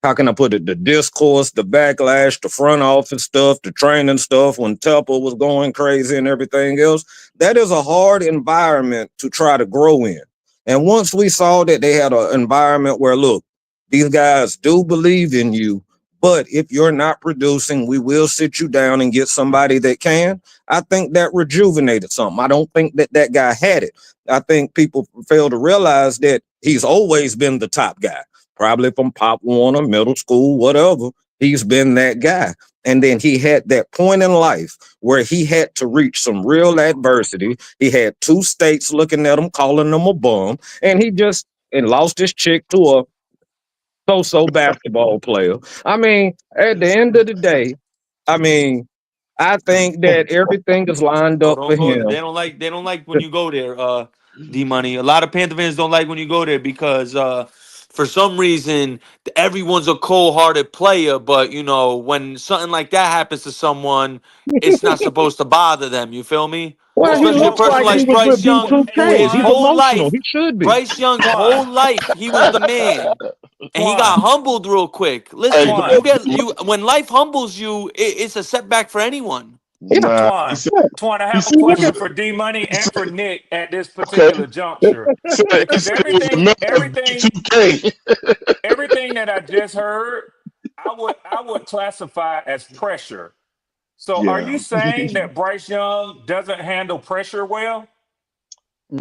how can I put it, the discourse, the backlash, the front office stuff, the training stuff when Temple was going crazy and everything else, that is a hard environment to try to grow in. And once we saw that they had an environment where, look, these guys do believe in you, but if you're not producing, we will sit you down and get somebody that can. I think that rejuvenated something. I don't think that that guy had it. I think people fail to realize that he's always been the top guy, probably from Pop Warner, middle school, whatever. He's been that guy. And then he had that point in life where he had to reach some real adversity. He had two states looking at him, calling him a bum, and he just and lost his chick to a so-so basketball player. I mean, at the end of the day, I mean, I think that everything is lined Oh, up for don't go. him. They don't like when you go there. D Money. A lot of Panther fans don't like when you go there because for some reason everyone's a cold-hearted player, but you know when something like that happens to someone, it's not supposed to bother them. You feel me? Well, he Especially a Well, looks person like he like was hey, with Bryce Young, hey, who B2K. his He's Twan, whole emotional. life, He should be. Bryce Young's Twan, whole life, he was the man. And he got Twan, humbled real quick. Hey, Listen, Twan, when life humbles you, it's a setback for anyone. Yeah. nah, he Twan, said, Twan. I he have a said it was question for D Money he and said, for Nick at this okay. particular juncture, He because said it was a man of B2K. everything that I just heard, I would classify as pressure. So, are Yeah. you saying that Bryce Young doesn't handle pressure well?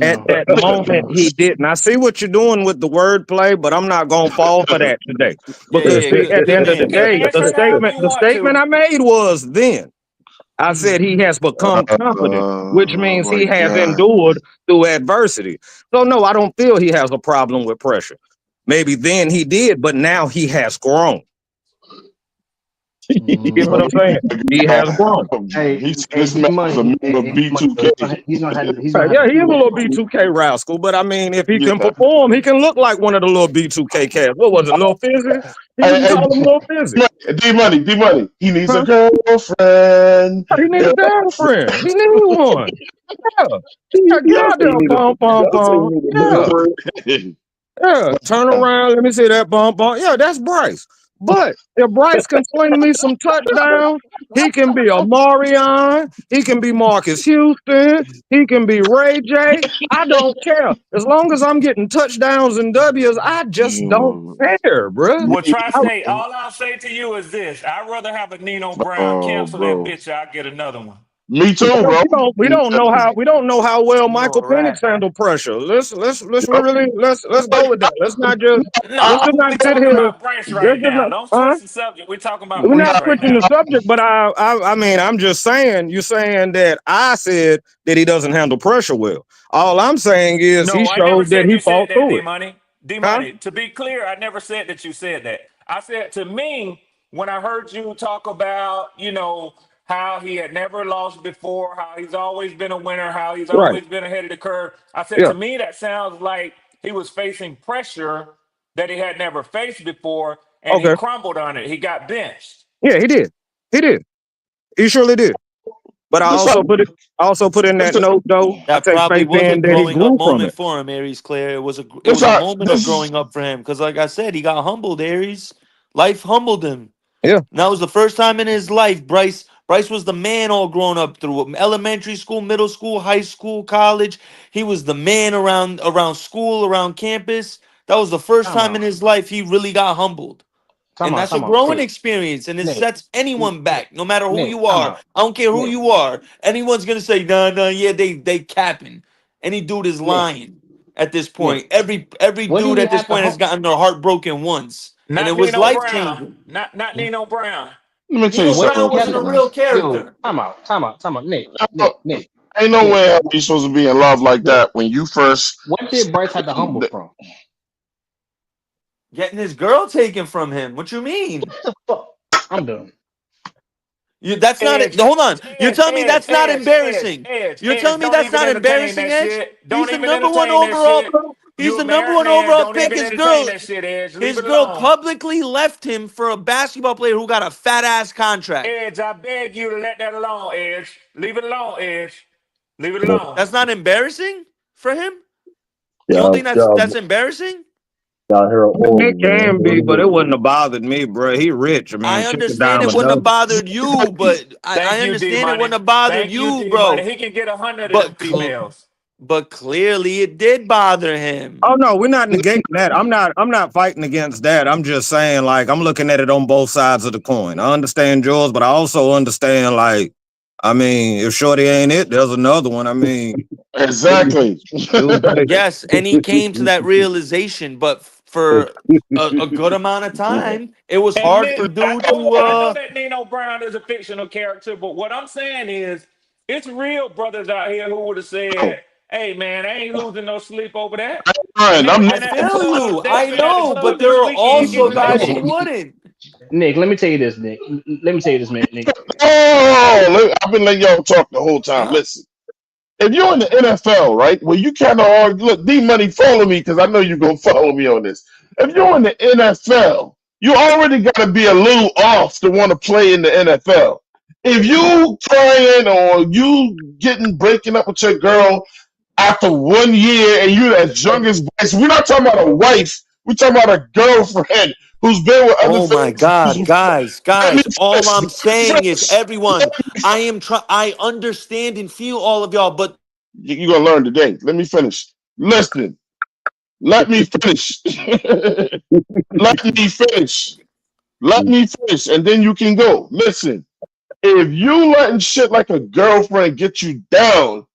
At No. that moment, he didn't. I see what you're doing with the wordplay, but I'm not gonna fall for that today. Yeah, Because yeah, see, good, at the good end of the You man. can day, answer it however you the want statement to. I made was then. I said he has become confident, which Oh means my he has God. endured through adversity. So no, I don't feel he has a problem with pressure. Maybe then he did, but now he has grown. You get Oh what Mm. I'm saying? my He has God. grown. Hey, He said hey, this man D was a Money, man of D Money. B2K. Yeah, he is a He's gonna little have to prove. B2K rascal, but I mean, if he Yeah. can perform, he can look like one of the little B2K cats. What was it, Little Fizzy? You can Hey, call him Little Fizzy. D Money, D Money. He needs a Huh? girlfriend. He need a girlfriend. He need one. Yeah. Yeah, get Y'all out say there, you need a bum, bum, y'all say bum. you need a Yeah. girlfriend. Yeah, turn around. Let me see that bump bump. Yeah, that's Bryce. But if Bryce can sling me some touchdowns, he can be a Marion. He can be Marcus Houston. He can be Ray J. I don't care. As long as I'm getting touchdowns and W's, I just don't care, bruh. Well, I- Tri-State, all I'll say to you is this: I'd rather have a Nino Brown Oh, cancel that bro. bitch. I'll get another one. Me too, bro. we don't know how well You Michael a Penix rat. handle pressure. Let's Yep. really let's go with that. Let's No, just not we sit talking here. about Bryce Let's right just now. not, Don't huh? switch the subject. We're talking about We're Bryce not right switching the now. subject, but I mean, I'm just saying, you're saying that I said that he doesn't handle pressure well. All I'm saying is he No, I never showed that said he you said fought that, through D it. Money. D Huh? Money. To be clear, I never said that you said that. I said to me, when I heard you talk about, how he had never lost before, how he's always been a winner, how he's Right. always been ahead of the curve. I said Yeah. to me, that sounds like he was facing pressure that he had never faced before, and he Okay. crumbled on it. He got benched. Yeah, he did. He did. He surely did. But Listen, I also put in that listen, note though. I That take probably faith was a in that he growing up grew from moment it. for him, Aries Claire. It was a listen, moment of this, growing up for him because, like I said, he got humbled. Aries, life humbled him. Yeah. And that was the first time in his life. Bryce was the man all grown up through elementary school, middle school, high school, college. He was the man around school, around campus. That was the first Time time in out. his life he really got humbled. And that's a Time out. growing Nick. experience, and it Nick. sets anyone back, no matter who Nick. you Time are. out. I don't care who Nick. you are. Anyone's gonna say, no, yeah, they capping. Any dude is Nick. lying at this Nick. point. Every What did dude he at this have to point has hump? gotten their heart broken once, and it Not was Nino life Brown. changing. Not Nino Brown. let me tell you Nino What something did Brown he have real wasn't to a quick. real yo? character. Time out. Nick. Uh, Nick. Nick. Ain't no Nick. way how you supposed to be in love like Nick. that when you first What did step Bryce have to in humble the, from? Getting his girl taken from him. What you mean? The fuck? I'm done. That's not it. Edge, Hold on. You're edge, telling me edge, that's not edge, edge, embarrassing. edge, You're edge. telling me Don't that's even not entertain embarrassing, that Edge? shit. He's Don't the even number one entertain that overall. shit. He's You a the number married one man. overall Don't pick. even His entertain girl, that shit, Edge. Leave his it girl alone. publicly left him for a basketball player who got a fat ass contract. Edge, I beg you to let that alone, Edge. Leave it alone, Edge. Leave it alone. That's not embarrassing for him. You don't Y'all, think that's y'all, embarrassing? y'all hear It old man. can be, but it wouldn't have bothered me, bro. He rich, I man. Check a understand dime it a wouldn't have dozen. bothered you, but I Thank you, D understand it wouldn't Money. have bothered Thank you, you, D Money. bro. He can get 100 of them But females. but clearly it did bother Oh him. no, we're not negating that. I'm not fighting against that. I'm just saying, like, I'm looking at it on both sides of the coin. I understand yours, but I also understand, like, I mean, if Shorty ain't it, there's another one. I mean, Exactly. it was like, Yes, and he came to that realization, but for a good amount of time, it was And hard Nick, for dude to I know that Nino Brown is a fictional character, but what I'm saying is, it's real brothers out here who would have Oh, said, "Hey, man, I ain't losing no sleep over that." And Ryan, they I'm would not. I been at the feel club. you. They would I have been at the know, but club there this are weekend also getting guys who laid. Nick, wouldn't. Nick, let me tell you this, Nick. Let me tell you this, man, Nick. I've been letting y'all talk the whole time. Listen, if you're in the NFL, right, where you kind of are, look, D Money, follow me because I know you're gonna follow me on this. If you're in the NFL, you already got to be a little off to want to play in the NFL. If you crying or you getting breaking up with your girl after 1 year and you're as young as Bryce, we're not talking about a wife. We're talking about a girlfriend who's been with other Oh my things. God, guys, Let me guys! All finish. I'm Let me saying is, finish. everyone, I understand and feel all of y'all, but You're gonna learn today. Let me finish. Listen, let me finish. Let me finish. Let me finish, and then you can go. Listen, if you letting shit like a girlfriend get you down,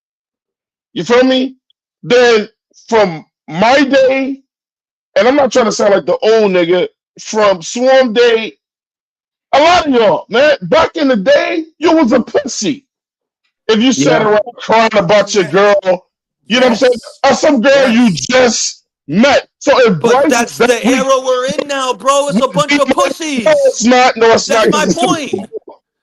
you feel me? Then from my day, and I'm not trying to sound like the old nigga, from Swarm Day, a lot of y'all, man, back in the day, you was a pussy. If you sat yeah. around crying about your yeah, girl, you know what I'm saying? yes, Or some girl you yes. just met. So if But Bryce is that's that the weak, era we're in now, bro. It's a bunch of no, pussies. it's not. No, it's not That's because my it's still point.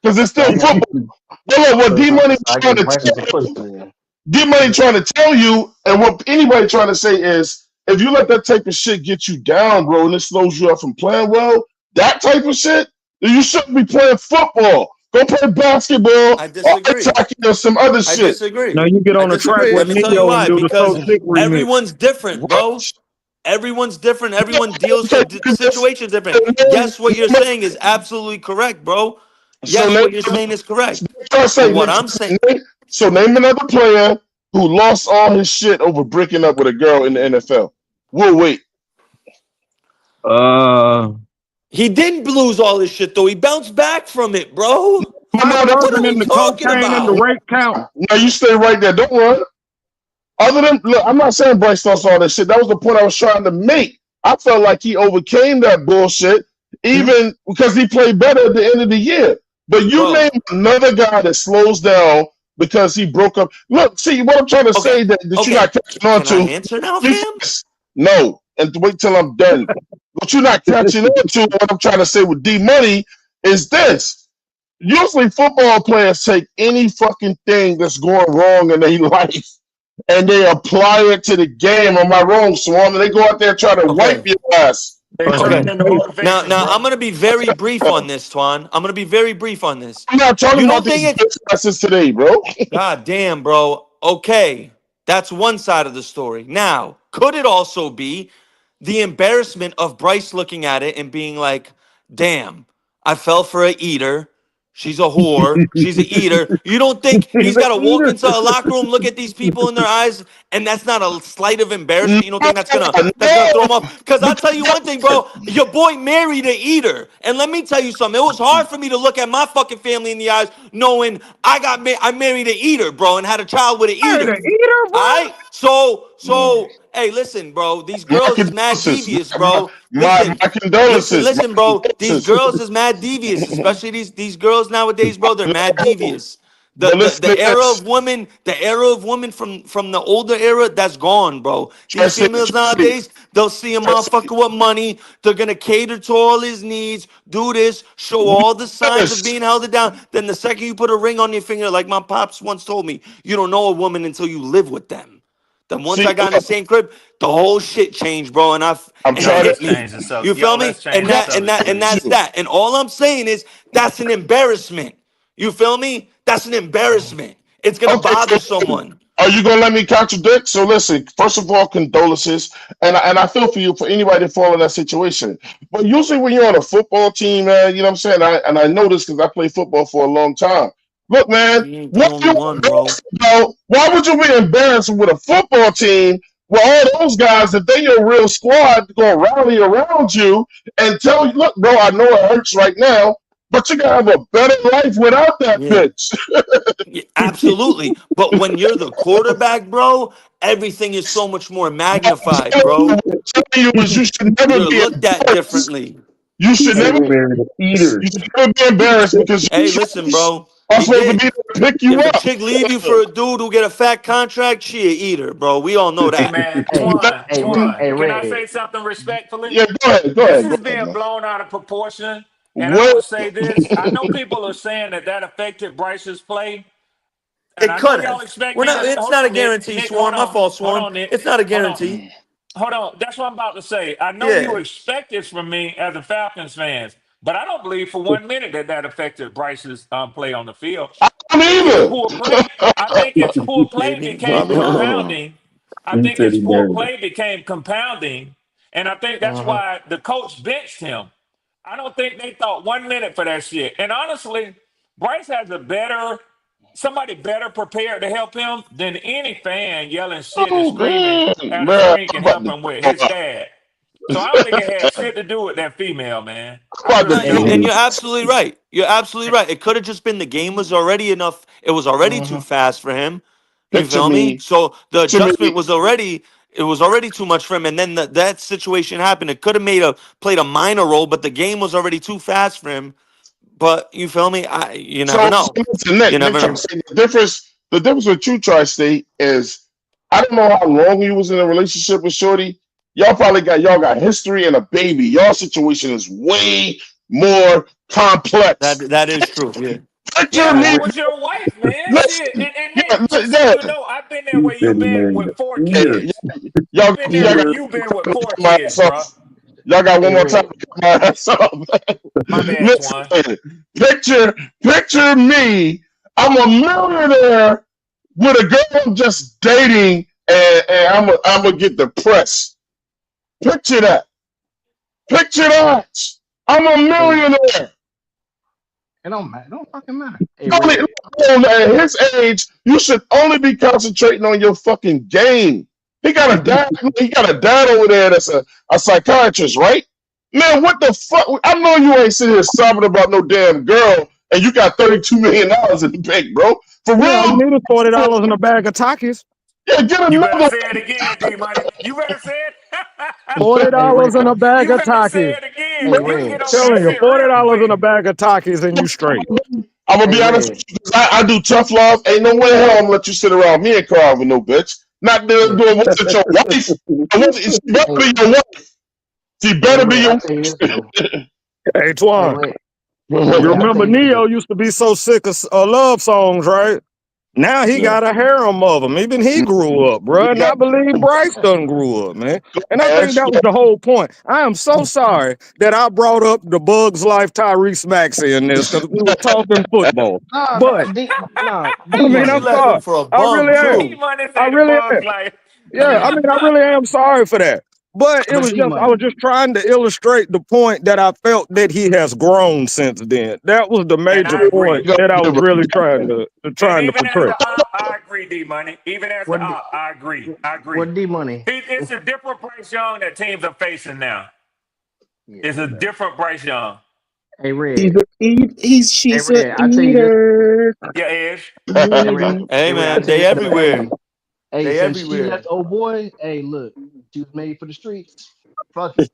because it's So still I guess, football. But look, what D Money so I trying guess to Bryce is a tell pussy you, then. D Money trying to tell you, and what anybody trying to say is, if you let that type of shit get you down, bro, and it slows you up from playing well, that type of shit, then you shouldn't be playing football. Go play basketball I or disagree. attack or some other I shit. Now disagree. you get I on the track disagree. with Let me tell you Neo and why. do the So Because Sick remix. everyone's different, bro. What? Everyone's different. Everyone deals Okay, situations different. name, Yes, what you're saying is absolutely correct, bro. so Yes, name, what you're saying is correct. I But say, what I'm saying, so name another player who lost all his shit over breaking up with a girl in the NFL. We'll wait. Uh, he didn't lose all his shit though. He bounced back from it, bro. No, Kyrie no, What are Irving we and the talking cocaine and the about? rape count. no, you stay right there. Don't run. Other than look, I'm not saying Bryce lost all that shit. That was the point I was trying to make. I felt like he overcame that bullshit, even because he played better at the end of the year. But you Bro, name another guy that slows down because he broke up. Look, see what I'm trying to okay. say that you're Okay. not catching on Can I to. answer now, Me fam? first. No, and wait till I'm done. What you're not catching on to, what I'm trying to say with D Money is this. Usually, football players take any fucking thing that's going wrong in their life and they apply it to the game. Am I wrong, Swarm? And they go out there and try to wipe Okay. your ass. They But turn Okay. it into Now, motivation, now I'm bro. gonna be very brief on this, Twan. I'm gonna be very brief on this. I'm not talking You about don't think these it's bitch asses today, bro. God damn, bro. Okay. That's one side of the story. Now, could it also be the embarrassment of Bryce looking at it and being like, damn, I fell for a eater. She's a whore. She's a eater. You don't think he's he's an got to walk eater. into a locker room, look at these people in their eyes, and that's not a slight of No, embarrassment? You don't think that's gonna no. throw him off? Because I'll tell you one thing, Because, bro. Your boy married a eater, and let me tell you something. It was hard for me to look at my fucking family in the eyes, knowing I married a eater, bro, and had a child with an Hey, the eater. eater, All bro. right, so hey, listen, bro. These my girls is mad condolences. devious, bro. My, Listen, my listen, condolences. My listen, bro. These condolences. girls is mad devious, especially these girls nowadays, bro. They're mad No. devious. The, But the listen the to era this. of women, the era of women from the older era, that's gone, bro. These females Trust me. nowadays, they'll see a Trust me. motherfucker with money. They're gonna cater to all his needs, do this, show We all the signs of this. being held down. Then the second you put a ring on your finger, like my pops once told me, you don't know a woman until you live with them. Then once See, I got in the look, same crib, the whole shit changed, bro, I'm and it Yo, trying to hit let's me. change the You subject. feel Yo, me? let's change I the got subject, And please. that's you. that. And all I'm saying is that's an embarrassment. You feel me? That's an embarrassment. It's gonna Okay, so bother someone. Are you gonna let me contradict? So listen, first of all, condolences, and I feel for you for anybody that fall in that situation. But usually when you're on a football team, man, you know what I'm saying. I know this because I played football for a long time. Look, man, He ain't the what only you one, bro. embarrassed about? Why would you be embarrassed with a football team where all those guys, if they your real squad, gonna rally around you and tell you, look, bro, I know it hurts right now, but you gotta have a better life without that Yeah. bitch. Yeah, absolutely. But when you're the quarterback, bro, everything is so much more magnified, bro. What I'm telling you is you should never You're be looked at embarrassed. differently. You He should said never he be married a you eater. should never be embarrassed because you Hey, listen, bro. are You supposed to be get there to pick you if a up. chick leave you for a dude who get a fat contract, she a eater, bro. We all know Hey that. man, Hey, Twan, hey, can I Red. say something respectfully? Yeah, go ahead, go This ahead, go is ahead, being man. blown out of proportion, and I What? would say this: I know people are saying that affected Bryce's play, and It I know could y'all have. expect We're me not. to It's hold not a on, Nick. guarantee, Nick, hold Swarm. My on, fault, hold Swarm. on, Nick, It's not a hold on, guarantee. hold on. That's what I'm about to say. I know you Yeah. expect this from me as a Falcons fans, but I don't believe for 1 minute that affected Bryce's play on the field. I I think his don't poor play. I think his poor play Maybe. became Probably not. either. compounding. I He think said his he poor married play became compounding, and I think that's Uh-huh. why the coach benched him. I don't think they thought 1 minute for that shit. And honestly, Bryce has somebody better prepared to help him than any fan yelling shit and Oh screaming man, at a bro, screen can help him with his dad. So I don't think it had shit to do with that female, man. I I'm about No, really to Hey, do don't. and Red. you're absolutely right. You're absolutely right. It could have just been the game was already enough. It was already too Uh-huh. fast for him. You picture feel me? me, So the picture me. adjustment was already it was already too much for him, and then that situation happened. It could have played a minor role, but the game was already too fast for him. But you feel me? You never So know. listen, You Nick never trying know. to say the difference. The difference with you, Tri-State, is I don't know how long you was in a relationship with Shorty. Y'all got history and a baby. Y'all situation is way more That complex. that is true. Yeah. Picture Yeah, Hey, me. that Red. was your wife, man. Shit. Listen, And yeah, Nick, just so yeah, you know, I've been there He where said you've he been married with four a eater. kids. y'all, Been there y'all Hey, where got you've been with to four cut my kids, ass off. bro. Y'all got one hey, more time Red. to cut my ass off. My bad, Twan. Listen, picture me. I'm a millionaire with a girl I'm just dating, and I'm gonna get depressed. Picture that. Picture that. I'm a Hey, millionaire. it don't matter. It don't fucking matter. Hey, Only, Red. at his age, you should only be concentrating on your fucking game. He got a dad. He got a dad over there that's a psychiatrist, right? Man, what the fuck? I know you ain't sitting here sobbing about no damn girl, and you got $32 million in the bank, bro. For Yeah, all you real? need is $40 in a bag of Takis. Yeah, get You better another. say it again, D Money. You better say it. Hey, $40 in Red. a bag You of better say Takis. it again. Hey, You get Red. over that Telling you, shit real $40 in quick. a bag of Takis and you straight. I'm gonna Hey, be honest Red. with you, 'cause I do tough love. Ain't no way in hell I'm gonna let you sit around me and cry over no bitch. Not doing Look. what's it your wife? She better Hey, be your wife. She hey, better be Red. your I tell you this though. Hey, Hey, Twan, Red. Hey, you Red. I wife. tell remember you this Neo though. used to be so sick of love songs, right? Now he Yeah. got a harem of them. Even he grew up, bro. And I believe Bryce done grew up, man. And I think Ash, that was the whole point. I am so sorry that I brought up the Bugs Life Tyrese Maxey in this because we were talking football. Nah, But D I mean, She I'm money. left him sorry. for a I bum really am. D too. Money I say the really am. bugs like. Yeah, I mean, I really am sorry for that. But it But was D just, I was money. just trying to illustrate the point that I felt that he has grown since then. That was the And major I agree. point that I was really And trying to even as portray. the op, I agree, D Money. Even as the What D, op, I agree. I agree. what D money? It's a different Bryce Young that teams are facing now. Yeah, It's a whatever. different Bryce Young. Hey, He's Red. a eat. Hey, She's a Red. I tell you this. eater. Yeah, Ish. Hey, Red. Eater. Hey Hey, Red. I man, tell you they this though. everywhere. Hey, They since she everywhere. left, oh boy. Hey, look, she was made for the streets. Fuck it.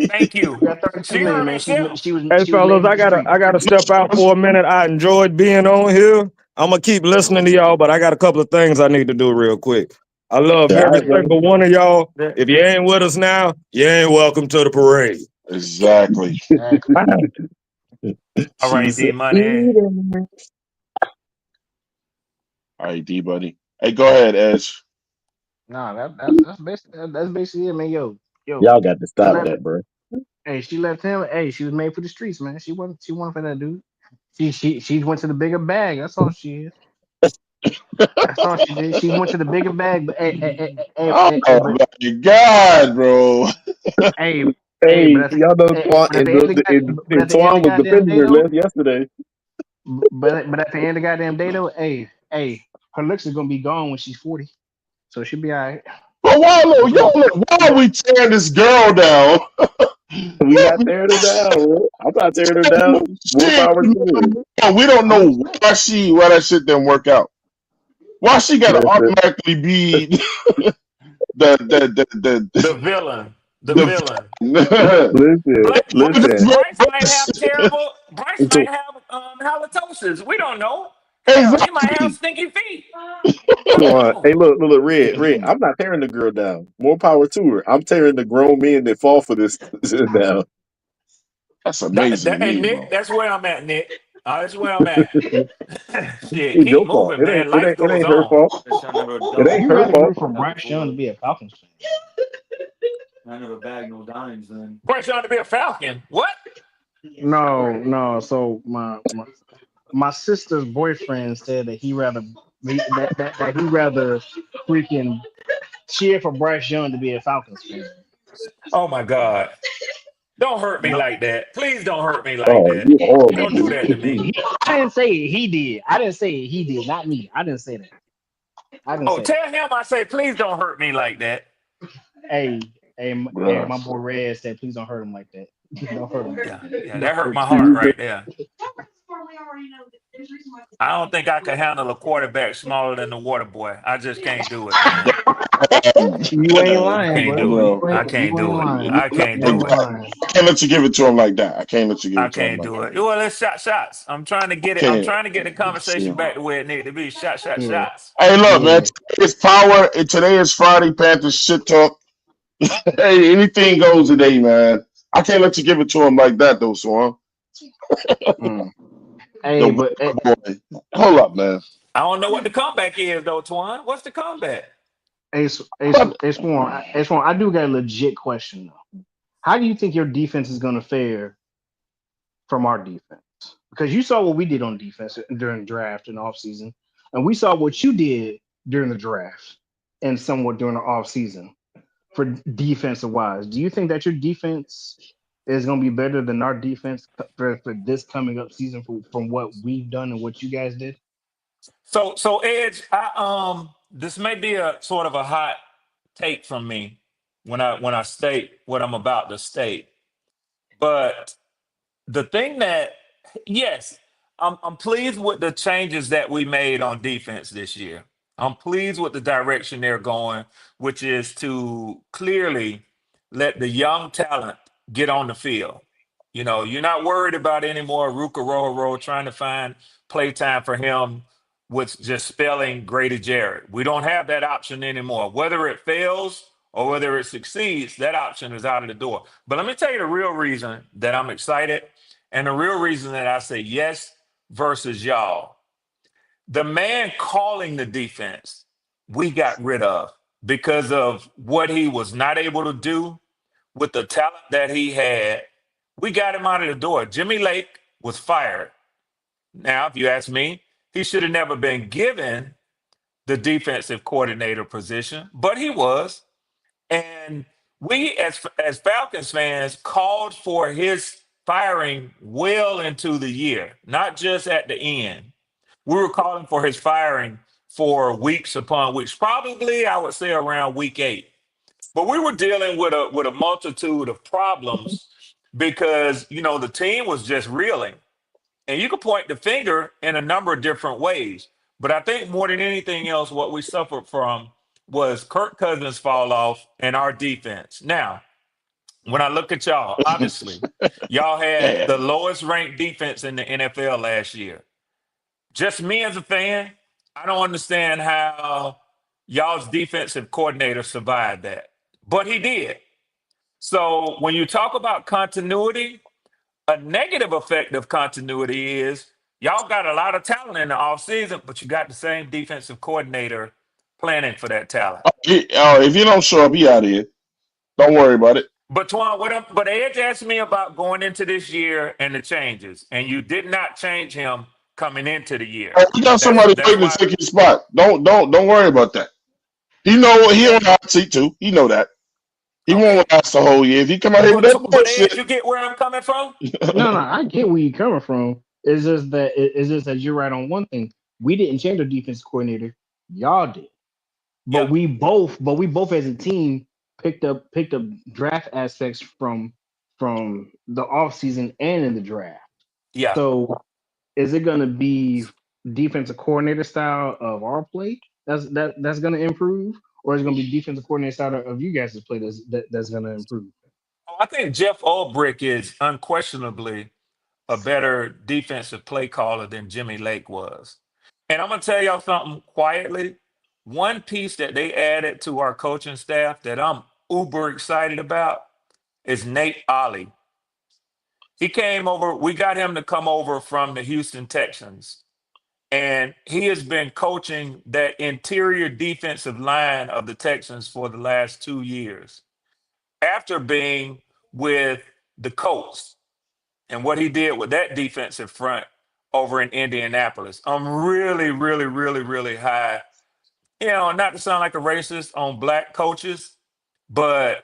Thank you. She got 32 She million, heard man. herself. Hey She was fellas, made for the I streets. gotta step out for a minute. I enjoyed being on here. I'm gonna keep listening to y'all, but I got a couple of things I need to do real quick. I love Yeah, all every right, brother. single one of y'all. Yeah. If you ain't with us now, you ain't welcome to the parade. exactly. Exactly. All right, She's a D Money. eater. All right, D buddy. Hey, go ahead, Ash. Nah, that's basically it, man. Yo, Y'all got to she stop left. that, bro. Hey, she left him. Hey, she was made for the streets, man. She wasn't for that dude. She went to the bigger bag. That's all she is. That's all she did. She went to the bigger bag. But Oh my God, bro. hey, Hey, y'all know Twan but at the end of but and at the end Twan of was goddamn defending day her though, yesterday. but at the end of goddamn day though, her looks is gonna be gone when she's 40, so she'll be all right. But why, But yo, look, why are we tearing this girl down? We not tearing her down, bro. I'm not tearing her down. More Shit, power to her. we don't I'm know just saying. why that shit didn't work out. Why she gotta Listen, automatically be the The villain. The the villain. listen, listen. Bryce might have terrible. Bryce might So, have halitosis. We don't know. Hell, he might have exactly. stinky feet. We don't Twan, know. hey, look, Red. I'm not tearing the girl down. More power to her. I'm tearing the grown men that fall for this down. That's amazing to Hey me, Nick, bro. that's where I'm at, Nick. That's where I'm at. Shit, It's keep your fault. moving, man. Life It goes ain't her on. fault. Bryce Young never It dunk ain't You her rather fault. root for Bryce Young to be a Falcons fan? I never bagged no dimes then. Bryce trying to be a Falcon. What? No. So my sister's boyfriend said that he rather freaking cheer for Bryce Young to be a Falcons fan. Oh my God. Don't hurt me like that. Please don't hurt me like Oh, that. you horrible, Don't do dude. that to me. I didn't say it. He did. I didn't say it. He did. Not me. I didn't say that. I didn't Oh, say that. tell him I say, please don't hurt me like that. Hey, Bruh. my boy Red said, please don't hurt him like that. Don't hurt him. Yeah, yeah, that Don't hurt hurt my him. heart right there. I don't think I can handle a quarterback smaller than the water boy. I just can't do it, man. You ain't I lying, can't bro. do it. Bro. You I ain't can't you ain't do it. lying. I can't You do ain't it. lying. I can't let you give it to him like that. I can't let you give I it to him can't like do that. it. Well, let's shots. I'm trying to I get it. I'm can't. trying to get the See. conversation back to where it needs to be. Yeah, Shots. Hey, look, man. yeah. Today is power. And today is Friday. Panthers shit talk. Hey, anything goes today, man. I can't let you give it to him like that, though, Swan. Mm. The Hey, but water boy. Hold up, man. I don't know what the comeback is though, Twan. What's the comeback? Swan, I do got a legit question though. How do you think your defense is gonna fare from our defense? Because you saw what we did on defense during the draft and off season, and we saw what you did during the draft and somewhat during the off season for defensive wise. Do you think that your defense is going to be better than our defense for this coming up season from what we've done and what you guys did? So Edge, this may be a sort of a hot take from me when I state what I'm about to state. But the thing that yes, I'm pleased with the changes that we made on defense this year. I'm pleased with the direction they're going, which is to clearly let the young talent get on the field. You know, you're not worried about any more Ruka Rojo trying to find playtime for him with just spelling Grady Jarrett. We don't have that option anymore. Whether it fails or whether it succeeds, that option is out of the door. But let me tell you the real reason that I'm excited and the real reason that I say yes versus y'all. The man calling the defense, we got rid of because of what he was not able to do with the talent that he had. We got him out of the door. Jimmy Lake was fired. Now, if you ask me, he should have never been given the defensive coordinator position, but he was. And we, as Falcons fans, called for his firing well into the year, not just at the end. We were calling for his firing for weeks upon weeks, probably I would say around week 8. But we were dealing with a multitude of problems because the team was just reeling. And you could point the finger in a number of different ways. But I think more than anything else, what we suffered from was Kirk Cousins fall off and our defense. Now, when I look at y'all, obviously, y'all had Yeah. the lowest ranked defense in the NFL last year. Just me as a fan, I don't understand how y'all's defensive coordinator survived that. But he did. So when you talk about continuity, a negative effect of continuity is y'all got a lot of talent in the offseason, but you got the same defensive coordinator planning for that talent. If you don't show up, he out of here. Don't worry about it. But Twan, but Edge asked me about going into this year and the changes, and you did not change him coming into the year. Oh, we got That's somebody that's waiting to why. take his spot. Don't worry about that. He know he on Okay, the hot seat too. He know that. He okay. won't last the whole year. If he come out here with that But bullshit, Ed, you get where I'm coming from? No, no, I get where you're coming from. It's just that you're right on one thing. We didn't change our defense coordinator. Y'all did. But Yeah, we both as a team picked up draft aspects from the offseason and in the draft. yeah. So is it gonna be defensive coordinator style of our play that's gonna improve? Or is it gonna be defensive coordinator style of you guys' play that's gonna improve? Oh, I think Jeff Ulbrich is unquestionably a better defensive play caller than Jimmy Lake was. And I'm gonna tell y'all something quietly. One piece that they added to our coaching staff that I'm uber excited about is Nate Ollie. He came over, we got him to come over from the Houston Texans. And he has been coaching that interior defensive line of the Texans for the last 2 years after being with the Colts and what he did with that defensive front over in Indianapolis. I'm really, really, really, really high. Not to sound like a racist on black coaches, but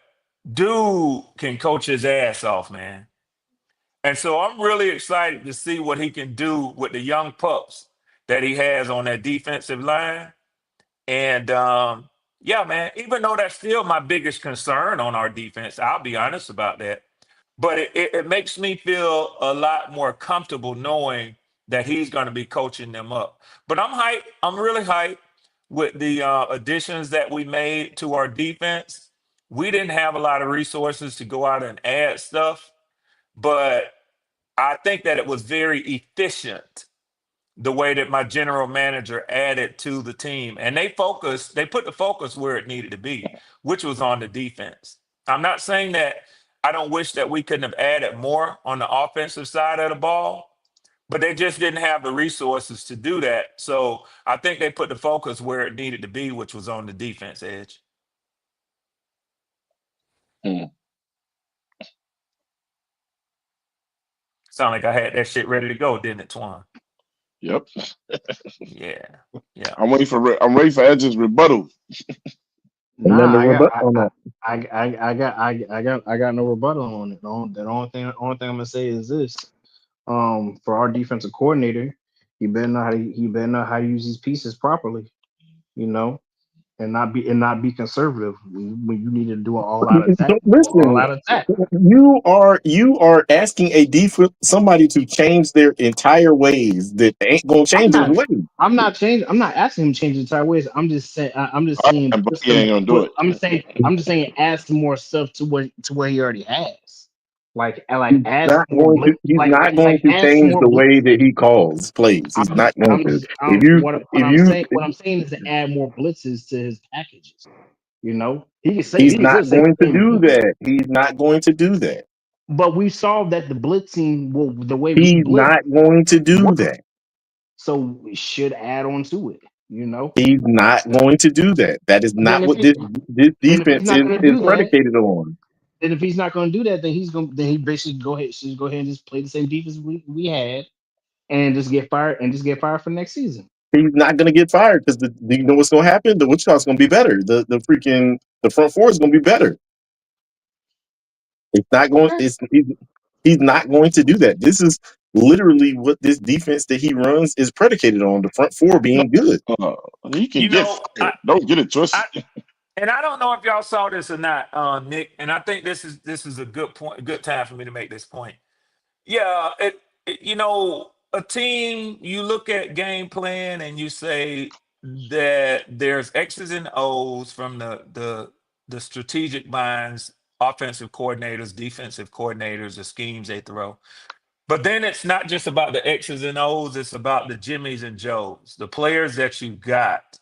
dude can coach his ass off, man. And so I'm really excited to see what he can do with the young pups that he has on that defensive line. And yeah, man, even though that's still my biggest concern on our defense, I'll be honest about that. But it makes me feel a lot more comfortable knowing that he's going to be coaching them up. But I'm hyped. I'm really hyped with the additions that we made to our defense. We didn't have a lot of resources to go out and add stuff, but I think that it was very efficient the way that my general manager added to the team. And they put the focus where it needed to be, which was on the defense. I'm not saying that I don't wish that we couldn't have added more on the offensive side of the ball, but they just didn't have the resources to do that. So I think they put the focus where it needed to be, which was on the defense edge. Hmm. Sound like I had that shit ready to go, didn't it, Twan? Yep. Yeah. Yeah. I'm ready for Edge's rebuttal. And then Nah, the rebuttal on that. I got no rebuttal on it. The only thing I'm gonna say is this. For our defensive coordinator, he better know how to use these pieces properly, you know, and not be conservative when you need to do an all out attack. Do an all Listen, out attack. you are asking somebody to change their entire ways that they ain't gonna I'm change his not. ways. I'm not changing. I'm not asking him to change the entire ways. I'm just saying. I'm just I saying. am, but he ain't gonna do it. I'm saying. I'm just saying. Add some more stuff to what he already has. Like add some Not more going to. blitz. He's Like not like going like to add some change more the way blitzes. that he calls plays. He's I'm just. not going I'm to. just. If you, What if I'm you, saying. What I'm saying is to add more blitzes to his packages. You know, he can say. he's He can still not say the going to same do thing. that. He's not going to do that. But we saw that the blitzing, well, the way we He's blitz not going to do worked. that. So we should add on to it. You know. He's not going to do that. That is Then not if what he this then if he's defense not going to is do that, predicated on. then if he's not going to do that, then he basically go ahead and just play the same defense we had and just get fired for next season. He's not going to get fired because you know what's going to happen. The Wichita's going to be better. The front four is going to be better. It's not going. Okay. He's not going to do that. This is literally what this defense that he runs is predicated on. The front four No, being good. he can You get know, fired. Don't get it I twisted. and I don't know if y'all saw this or not, Nick. And I think this is a good point, a good time for me to make this point. Yeah, a team, you look at game plan and you say that there's X's and O's from the strategic minds, offensive coordinators, defensive coordinators, the schemes they throw. But then it's not just about the X's and O's, it's about the Jimmys and Joes, the players that you got.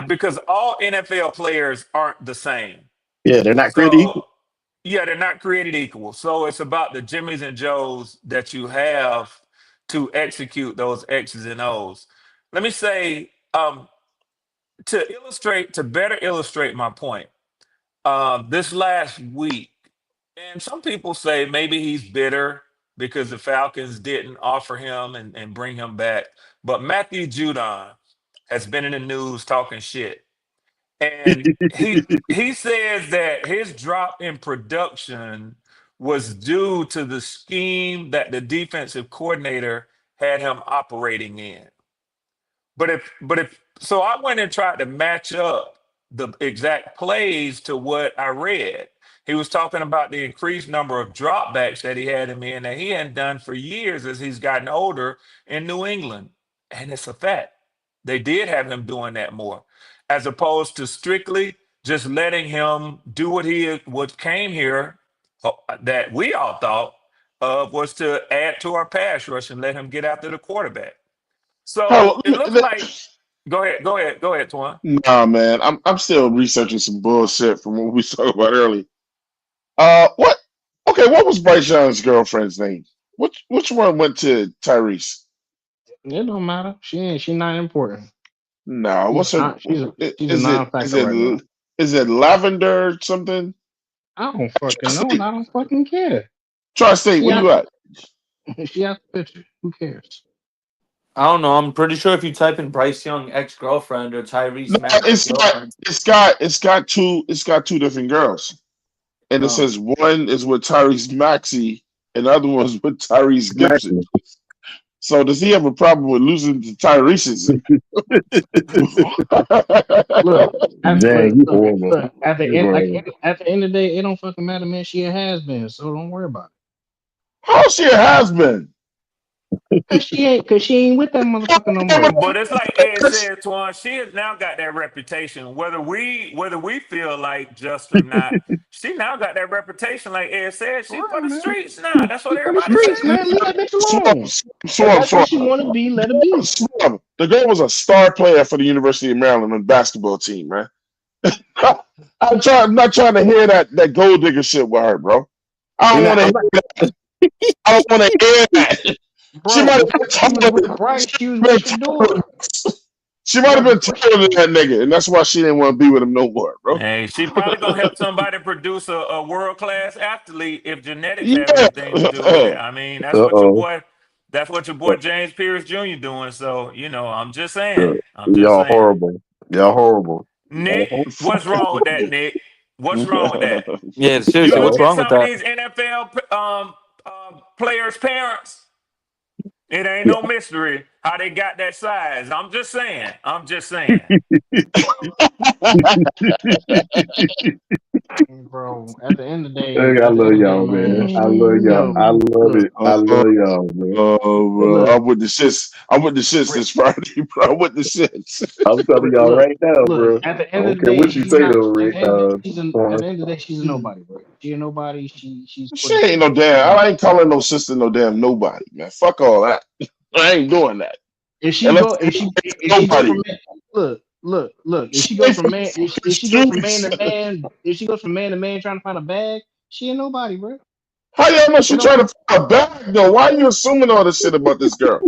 Because all NFL players aren't the same. Yeah, they're not created equal. So yeah, they're not created equal. So it's about the Jimmys and Joes that you have to execute those X's and O's. Let me say, to better illustrate my point, this last week, and some people say maybe he's bitter because the Falcons didn't offer him and bring him back. But Matthew Judon has been in the news talking shit. And he says that his drop in production was due to the scheme that the defensive coordinator had him operating in. But if so I went and tried to match up the exact plays to what I read. He was talking about the increased number of dropbacks that he had him in that he hadn't done for years as he's gotten older in New England. And it's a fact. They did have him doing that more, as opposed to strictly just letting him do what came here that we all thought of was to add to our pass rush and let him get after the quarterback. So Hold it on, looks like go ahead, Twan. nah, man. I'm still researching some bullshit from what we talked about earlier. What? Okay, what was Bryce Young's girlfriend's name? Which one went to Tyrese? It don't matter. She not important. No, She's what's her? not. She's a Is it is non-factor right now. it is it Lavender something? I don't fucking know, and Tri-State. I don't fucking care. Tri-State, She where out. you at? She out the picture. Who cares? I don't know. I'm pretty sure if you type in Bryce Young ex girlfriend or No, Tyrese Maxey girlfriend, it's got two different girls, and it oh, says one is with Tyrese Maxey and the other one's with Tyrese Gibson. Exactly. So does he have a problem with losing to Tyrese's? Look, Dang, you horrible. look. At the You end, horrible. at the end of the day, it don't fucking matter, man. She a has been, so don't worry about How she a has been? it. Cause she ain't with that motherfucker no more. But it's like Ed said, Twan, she has now got that reputation. Whether we feel like just or not, she now got that reputation. Like Ed said, All she for right, the man. streets now. That's what She for the everybody's streets, saying. man. Leave that bitch Swab, alone. If swab, that's what swab, she want to be, let her be. swab. The girl was a star player for the University of Maryland on the basketball team, man. I'm not trying to hear that gold digger shit with her, bro. I You don't know, want to I'm hear that. I don't want to hear that. She Bro, might before have she was been with taller. Bryce, she was with Been taller. Shador. She might Bro, have been before she, taller than that nigga, and that's why she didn't want to be with him no more, bro. Hey, she probably gonna help somebody produce a world class athlete if genetics have Yeah. anything to do with it. I mean, uh oh. that's what your boy James Pierce Jr. doing. So I'm just saying. Uh, I'm just y'all saying. horrible. Y'all horrible. Nick, what's wrong with that, Nick? What's wrong with that? yeah. You Seriously, what's look Uh, at wrong with some of that? these NFL players' parents. It ain't no mystery how they got that size. I'm just saying. I'm just saying. bro, at the end of the day, Hey, I love y'all, man. I love y'all. yo, I love look, it. I love y'all, man. Bro, look, I'm with the shits. I'm with the shits Rick, this Friday, bro. I'm with the shits. I'm telling y'all look, right now, look. bro. At the I end of don't the care day, what you she's say, not. though, At Rick. the end of the day, at Quan. the end of the day, she's a nobody, bro. She a nobody. She's for She the ain't no streets. damn. I ain't calling no sister no damn nobody, man. Fuck all that. I ain't doing that. If she Unless go, if she go nobody. from look. If She she go ain't from from man, the if she goes from man streets. to man, if she goes from man to man trying to find a bag, she a nobody, bro. How y'all know It she don't. trying to find a bag though? Why are you assuming all this shit about this girl?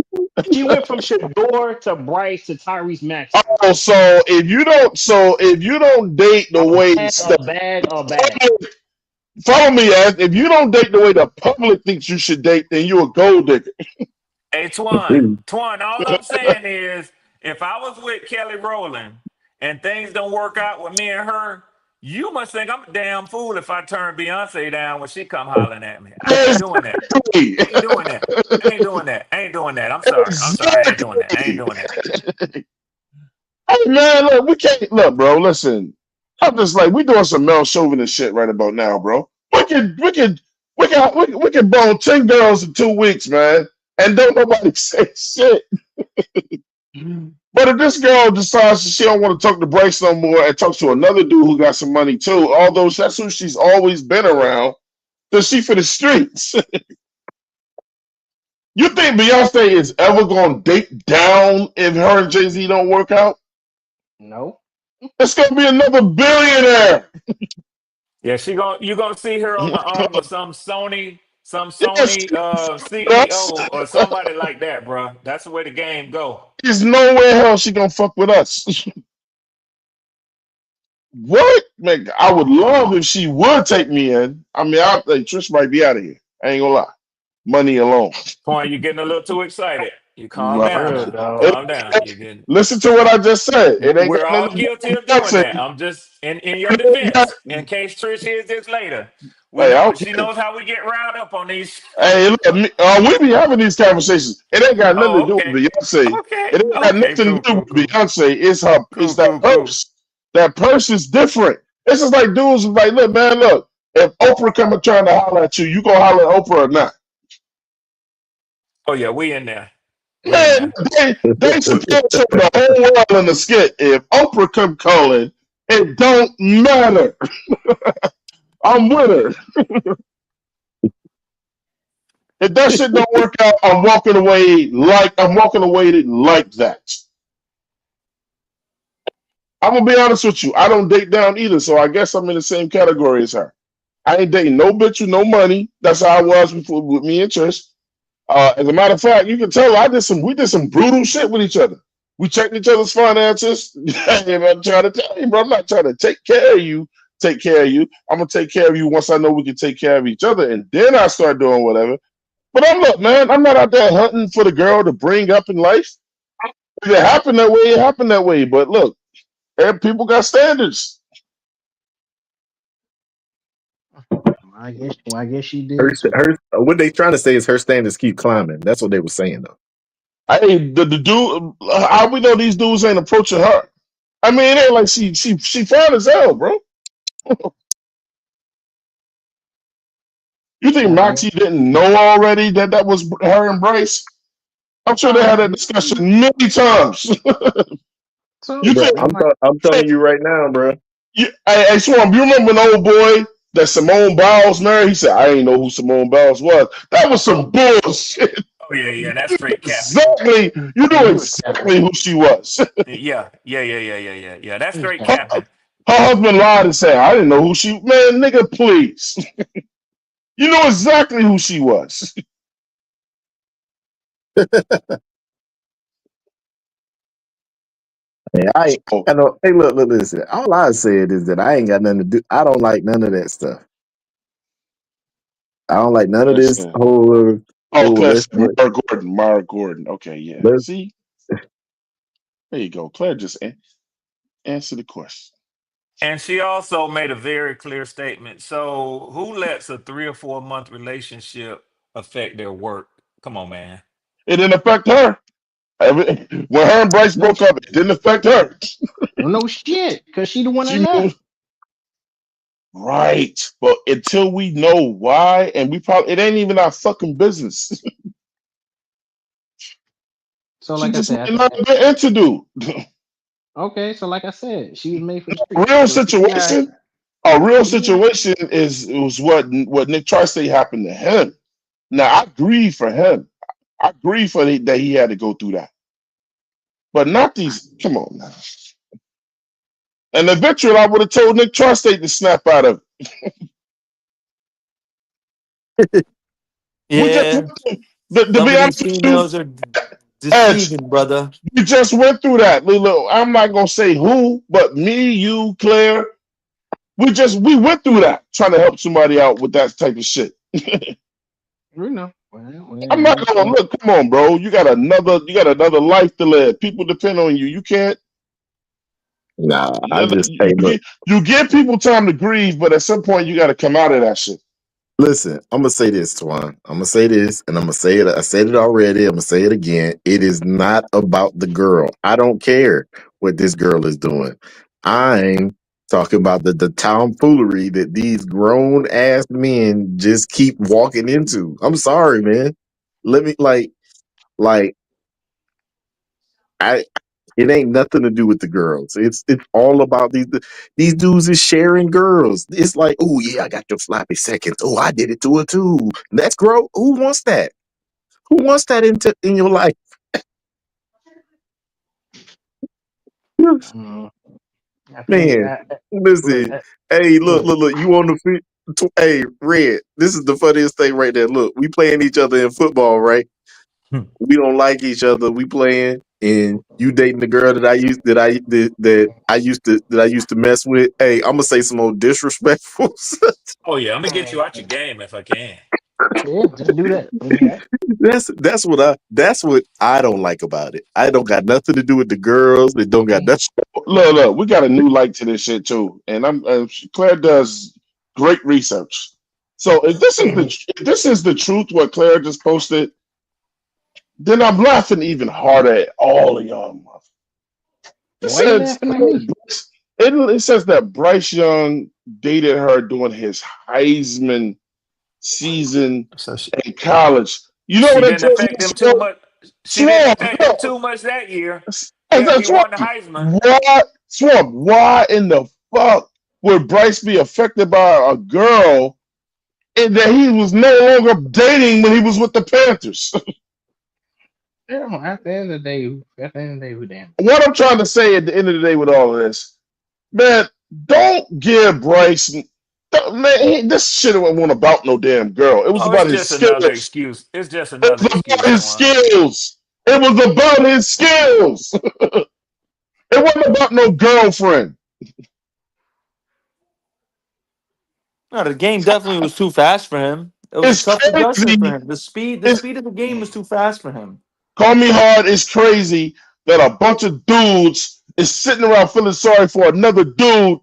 She went from Shador to Bryce to Tyrese Maxey. Oh, so if you don't date the way the A bag. follow me, as if you don't date the way the public thinks you should date, then you a gold digger. Hey, Twan, all I'm saying is if I was with Kelly Rowland and things don't work out with me and her, you must think I'm a damn fool if I turn Beyonce down when she come hollering at me. I ain't doing that. Exactly. I ain't doing that. I ain't doing that. I ain't doing that. I'm sorry. I'm sorry. I ain't doing that. I ain't Exactly. doing that. Hey man, look, we can't look, bro. Listen, I'm just like we doing some male chauvinist shit right about now, bro. We can bone 10 girls in 2 weeks, man, and don't nobody say shit. But if this girl decides she don't want to talk to Bryce no more and talks to another dude who got some money too, although that's who she's always been around, then she for the streets. You think Beyonce is ever gonna date down if her and Jay-Z don't work out? No. It's gonna be another billionaire. Yeah, you gonna see her on the arm of some Yes, Sony us. CEO or somebody like that, bro. That's the way the game go. There's no way hell she gonna fuck with us. What? Man, I would love if she would take me in. I mean, Trish might be out of here. I ain't gonna lie. money alone. Point, you're getting a little too excited. You calm Nah. For down real, now. dog. Calm down. You getting. Listen to what I just said. It ain't We're got all nothing to do guilty with of doing Beyonce. that. I'm just in your It ain't got, defense. In case Trish hears this later, we hey, I know don't she care. knows how we get riled up on these. Hey, look, we be having these conversations. It ain't got nothing to Oh, do with okay, Beyonce. okay, It ain't got okay. nothing to Cool, do cool, with cool, Beyonce. It's her. It's cool, that cool, cool. purse. That purse is different. It's just like dudes is like, look, man, look. If Oprah come and trying to holler at you, you gonna holler at Oprah or not? Oh yeah, we in there. We in Man, there. they We, scared to the whole world in the skit. If Oprah come calling, it don't matter. I'm with her. If that shit don't work out, I'm walking away like that. I'm gonna be honest with you. I don't date down either, so I guess I'm in the same category as her. I ain't dating no bitch with no money. That's how I was before with me and Trish. As a matter of fact, you can tell we did some brutal shit with each other. We checked each other's finances. I'm trying to tell you, bro. I'm not trying to take care of you. Take care of you. I'm gonna take care of you once I know we can take care of each other, and then I start doing whatever. But look, man. I'm not out there hunting for the girl to bring up in life. If it happened that way, it happened that way. But look, people got standards. I guess she Her, did too. her, what they trying to say is her standards keep climbing. That's what they were saying though. Hey, the dude, how we know these dudes ain't approaching her? I mean, it ain't like she fine as hell, bro. You think I guess. Maxie didn't know already that was her and Bryce? I'm sure they had that discussion many times. You So Bro, I think? mean, like, I'm telling you right now, bro. Hey, Swarm, you remember an old boy that Simone Biles married? He said, "I ain't know who Simone Biles was." That was some bullshit. oh yeah, yeah. That's straight capping. Exactly, you yeah, know he was capping. exactly who she was. Yeah, yeah, yeah, yeah, yeah, yeah, yeah. That's He was straight Her, capping. capping. her husband lied and said, "I didn't know who she." Man, nigga, please. You know exactly who she was. Man, So I know. Hey, look, listen. All I said is that I ain't got nothing to do. I don't like none of that stuff. I don't like none of this listen. whole, Oh, let's Claire get, Mara Gordon. Mara Gordon. Okay, yeah. let's, See, there you go. Claire just answer the question. And she also made a very clear statement. So, who lets a 3 or 4 month relationship affect their work? Come on, man. It didn't affect her. When her and Bryce No, broke up, it didn't affect her. no shit, because she the one that She knew left. right, but until we know why, and we probably it ain't even our fucking business. So She like I just said, might not have been into do. okay. So like I said, she was made for the streets. Real So she got situation. A real she got situation is was what Nick Tri-State happened to him. Now I grieve for him. I grieve for that he had to go through that. But not these. Come on now. And eventually, I would have told Nick Tri-State to snap out of it. We just Yeah, to some be of these honest with you, females are Edge. deceiving, brother. We just went through that. Lilo. I'm not gonna say who, but me, you, Claire. We went through that trying to help somebody out with that type of shit. you know. Well, I'm it not is gonna what look. Come on, bro. You got another life to live. People depend on you. You can't. nah. I You, just, you, hey, look. you give people time to grieve, but at some point you got to come out of that shit. Listen, I'm gonna say this, Twan. I'm gonna say this, and I'm gonna say it. I said it already. I'm gonna say it again. It is not about the girl. I don't care what this girl is doing. I'm talking about the tomfoolery that these grown ass men just keep walking into. I'm sorry, man. Let me like I. It ain't nothing to do with the girls. It's all about these dudes is sharing girls. It's like, oh yeah, I got your sloppy seconds. Oh, I did it to her too. That's gross. Who wants that? Who wants that in your life? mm, I think Man, look, listen. Hey, look, look. look, look. You on the field? Hey, Red. This is the funniest thing right there. Look, we playing each other in football, right? We don't like each other. We playing, and you dating the girl that I used to mess with. Hey, I'm gonna say some old disrespectful. Oh yeah, I'm gonna get you out your game if I can. Yeah, just do that. Okay. That's what I don't like about it. I don't got nothing to do with the girls. It don't got Mm. nothing. Look, we got a new light to this shit too, and Claire does great research. So if this is the truth, what Claire just posted, then I'm laughing even harder at all of y'all. It Why you says laughing at me? it says that Bryce Young dated her during his Heisman season So in college. You know she what that didn't tells me? affect him too much. She didn't Swamp, affect him no. too much that year. Yeah, he That's won the Swamp. Heisman. Why in the fuck would Bryce be affected by a girl and that he was no longer dating when he was with the Panthers? Yeah, at the end of the day, who damn? What I'm trying to say at the end of the day with all of this, man, don't give Bryce. Man, this shit wasn't about no damn girl. It was Oh, it's about his just another skills. excuse. It's just It another was about excuse, his Twan. skills. It was about his skills. It wasn't about no girlfriend. No, the game definitely was too fast for him. It was a It's tough adjustment for crazy. him. The It's speed of the game was too fast for him. call me hard. It's crazy that a bunch of dudes is sitting around feeling sorry for another dude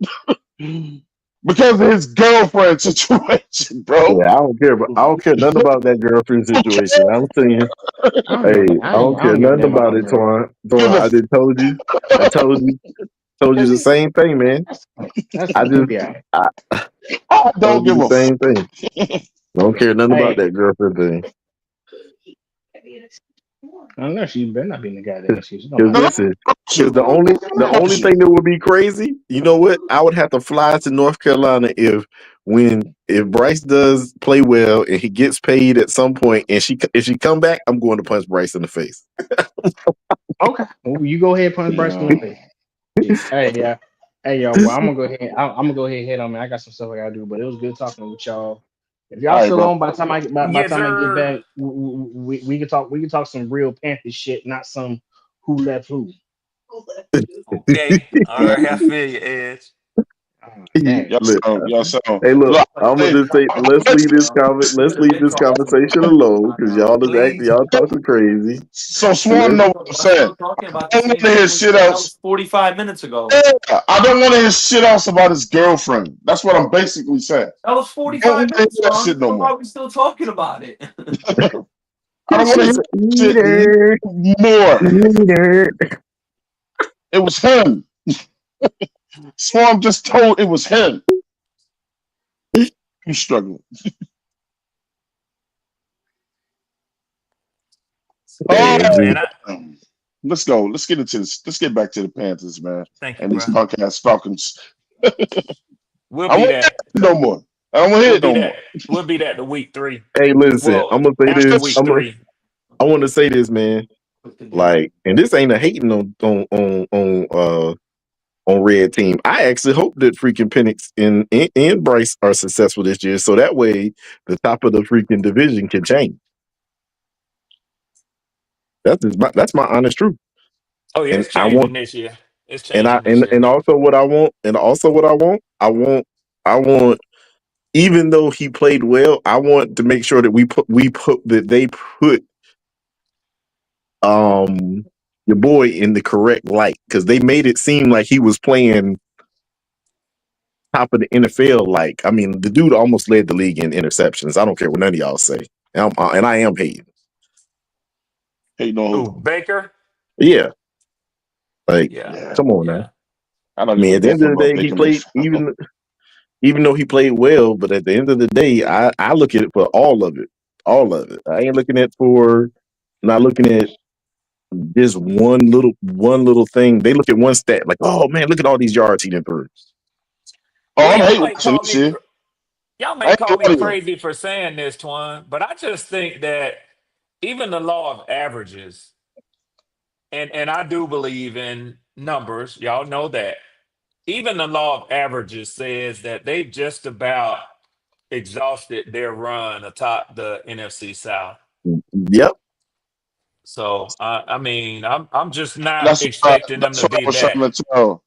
because of his girlfriend situation, bro. Yeah, I don't care. But I don't care nothing about that girlfriend situation. I'm saying, I don't give hey, a, I don't I care don't give a nothing damn about about no it, girl. Twan. Give Twan, a I did told you. I told you That's the same thing, man. that's I just, yeah. I I told don't you give the a same thing. Don't care nothing about Hey, that girlfriend thing. I don't know. She better not be in the goddamn excuse. It don't Because matter. listen, because shoot. the only thing that would be crazy, you know what? I would have to fly to North Carolina if Bryce does play well and he gets paid at some point, and if she come back, I'm going to punch Bryce in the face. Okay, well, you go ahead, punch Bryce in the No. face. Shit. Hey, yeah. Hey, y'all. Well, I'm gonna go ahead. I'm gonna go ahead and head on, man. I got some stuff I gotta do, but it was good talking with y'all. If y'all All right, still bro. on, by the Yes, time I get sir. back, we can talk. We can talk some real Panther shit, not some who left who. Okay. All Yeah. right. I feel you, Edge. Dang. Look, Y'all sound. hey, look, Look, I'm gonna hey, just say let's leave this conversation alone because Please. y'all talking crazy. so Swan Let know what I'm We're still saying. talking about I the don't want same to hear thing shit that else. was 45 minutes ago. Yeah, I don't want to hear shit else about his girlfriend. That's what I'm basically saying. That was Don't 45 want to hear minutes that long. shit no So why more. are we still talking about it? I don't this want to hear shit's that shit eater, more. eater. It was him. Swan just told it was him. He's struggling. Hey, Oh, Yeah, man. let's go. Let's get into this. Let's get back to the Panthers, man, Thank you, and these bro. punk ass Falcons. We'll I be won't hear that. it no more. I don't want to hear We'll it be no that. more. We'll be that the week 3. hey, listen, Well, I'm gonna say after this. week 3. I want to say this, man. Like, and this ain't a hating on red team. I actually hope that freaking Penix and Bryce are successful this year, so that way the top of the freaking division can change. That's my honest truth. Oh yeah, And it's I want changing this year. It's and I changing this year. and also what I want and also what I want even though he played well, I want to make sure that they put um your boy in the correct light because they made it seem like he was playing top of the NFL. Like, I mean, the dude almost led the league in interceptions. I don't care what none of y'all say, and I am hating. Hey, no. Ooh, Baker. Yeah, like, Yeah, Yeah, come on now. yeah. I don't I give mean, a at the damn end of the about day, he Baker played Mayfield. even though he played well, but at the end of the day, I look at it for all of it, all of it. I ain't looking at for not looking at just one little thing. They look at one stat like, oh man, look at all these yards he didn't throw. Oh, Well, I'm y'all hate might watching call this me year. y'all I may ain't call gonna me lie to you. crazy for saying this, Twan, but I just think that even the law of averages, and I do believe in numbers. Y'all know that. Even the law of averages says that they've just about exhausted their run atop the NFC South. Yep. So I mean, I'm just not That's expecting them that's to what I be was that. trying to tell.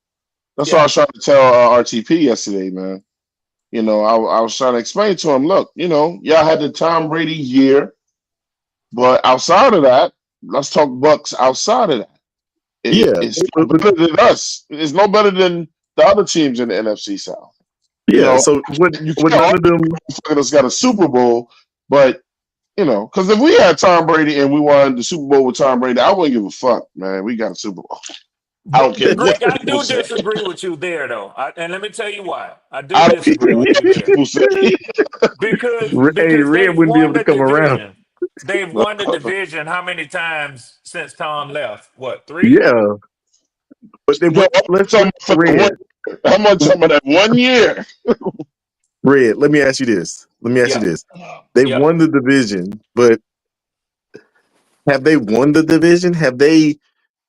That's what I Yeah. was trying to tell RTP yesterday, man. I was trying to explain to him, look, y'all had the Tom Brady year, but outside of that, let's talk Bucks outside of that. Yeah, It's no better than us. It's no better than the other teams in the NFC South. yeah. So You what can't none of them. all us got a Super Bowl, but because if we had Tom Brady and we won the Super Bowl with Tom Brady, I wouldn't give a fuck, man. We got a Super Bowl. I don't care what Greek, I people do say. disagree with you there, though, and let me tell you why. I do I don't care disagree with you what there people say. because Hey, because Red they've wouldn't be able won to the come around. division. They've won the division how many times since Tom left? What, three? Yeah, but they No, went. I'm talking about for the Red. I'm talking about that 1 year. Red. Let me ask you this. Let me ask you Yep, this. They yep. won the division, but have they won the division? Have they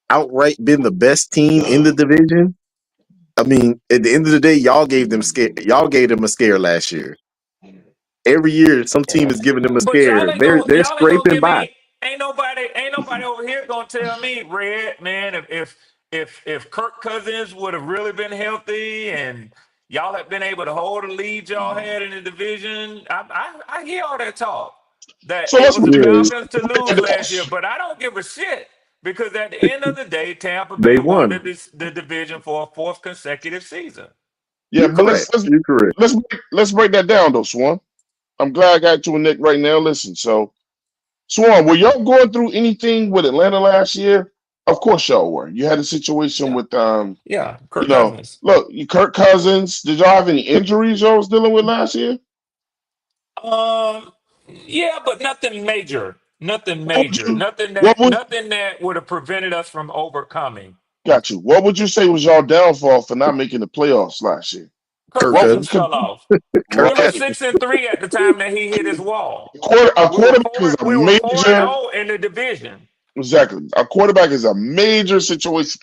outright been the best team in the division? I mean, at the end of the day, y'all gave them scare. Y'all gave them a scare last year. Every year, some team is giving them a But scare. They're y'all ain't gonna scraping give by. me ain't nobody over here gonna tell me, Red, man, if Kirk Cousins would have really been healthy and y'all had been able to hold the lead y'all had in the division. I hear all that talk that So it let's was the Yeah, Falcons to lose last year, but I don't give a shit because at the end of the day, Tampa they Bay won won. the division for a fourth consecutive season. yeah, You're but correct. You're correct. let's break that down though, Swan. I'm glad I got you and Nick right now. Listen, so Swan, were y'all going through anything with Atlanta last year? Of course y'all were. You had a situation Yeah, with yeah, Kirk Cousins. look, Kirk Cousins. Did y'all have any injuries y'all was dealing with last year? Um, yeah, but nothing major. Nothing What would major. you what would Nothing that would have prevented us from overcoming. got you? What would you say was y'all downfall for not making the playoffs last year? Kirk Kirk What Cousins Cousins. fell off. Kirk We were right? Cousins. 6-3 at the time that he hit his wall. A We were quarterback is four. a We were four and major zero in the division. exactly. A quarterback is a major situation.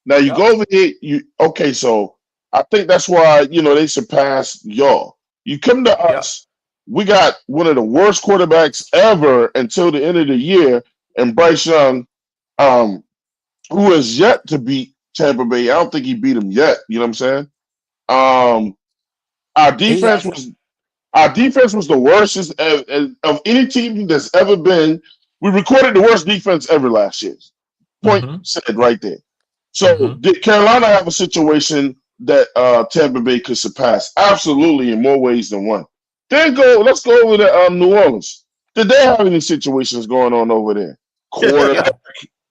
Now you Yep. go over here, okay, so I think that's why they surpassed y'all. You come to Yep. us, we got one of the worst quarterbacks ever until the end of the year, and Bryce Young, um, who has yet to beat Tampa Bay. I don't think he beat him yet. You know what I'm saying? Um, our He defense hasn't. was our defense was the worst of any team that's ever been. We recorded the worst defense ever last year. Point Mm-hmm. said right there. So Mm-hmm. did Carolina have a situation that Tampa Bay could surpass? Absolutely, in more ways than one. Then let's go over to New Orleans. Did they have any situations going on over there? Quarterback Yeah.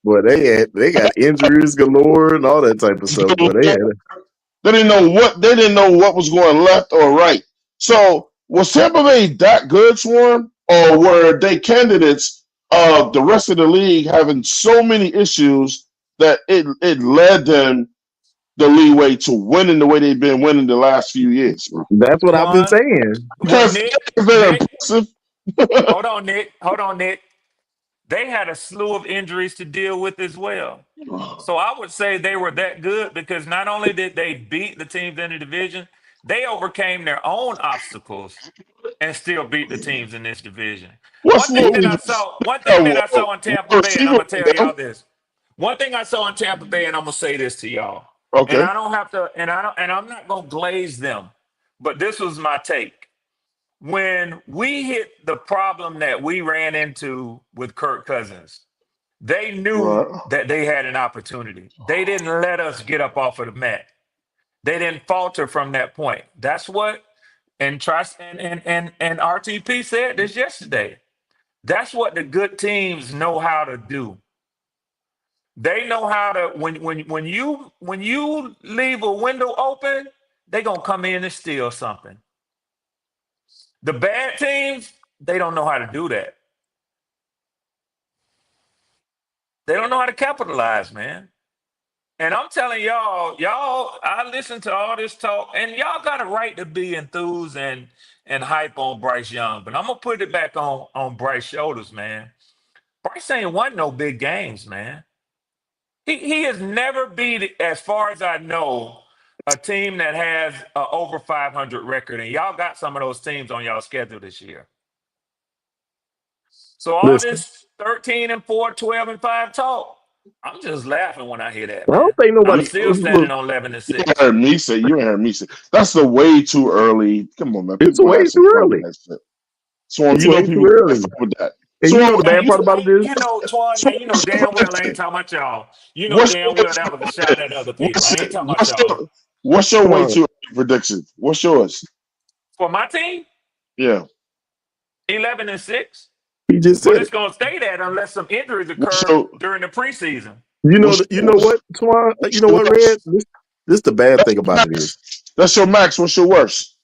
Boy, they got injuries galore and all that type of stuff. But they had they didn't know what was going left or right. So was Tampa Bay that good, Swarm, or were they candidates of the rest of the league having so many issues that it led them the leeway to winning the way they've been winning the last few years, bro? that's what I've been One. saying. Well, Because they're impressive. Hold on, Nick. Hold on, Nick. They had a slew of injuries to deal with as well. So I would say they were that good because not only did they beat the teams in the division, they overcame their own obstacles and still beat the teams in this division. What's Louis? One thing that I saw in Tampa Bay, and I'm Receiver gonna tell y'all this. One thing I saw in Tampa Bay, and I'm gonna say this to y'all. And Okay. I don't have to, and I'm not gonna glaze them, but this was my take. When we hit the problem that we ran into with Kirk Cousins, they knew Right. that they had an opportunity. They didn't let us get up off of the mat. They didn't falter from that point. That's what and trust and RTP said this yesterday. That's what the good teams know how to do. They know how to when you leave a window open, they're gonna come in and steal something. The bad teams, they don't know how to do that. They don't know how to capitalize, man. And I'm telling y'all, I listen to all this talk, and y'all got a right to be enthused and hype on Bryce Young. But I'm gonna put it back on Bryce's shoulders, man. Bryce ain't won no big games, man. He has never beat, as far as I know, a team that has a over 500 record, and y'all got some of those teams on y'all schedule this year. So all Listen, this 13 and 4, 12 and 5 talk. I'm just laughing when I hear that, I don't man. think I'm nobody. still Look, standing on 11 and You ain't 6. heard me say. You ain't heard me say. That's the way too early. Come on, man. it's People gonna way have some too fun with early. that shit. Swarm, It's you know way too people gonna have early. fun with that. And you know Swarm, the bad part about it is, Twan, Swarm, now what's your damn well I ain't prediction? talking about y'all. You know What's damn well that was a shot at other people. I what's ain't talking about what's y'all. your come way on, too early prediction? What's yours? For my team, Yeah. 11 and 6. he just But said it's it. gonna stay that unless some injuries What's occur your during the preseason. what's You your know what, Twan? You what's know your what, Red? worst? This the bad That's thing your about it is. max. That's your max. What's your worst?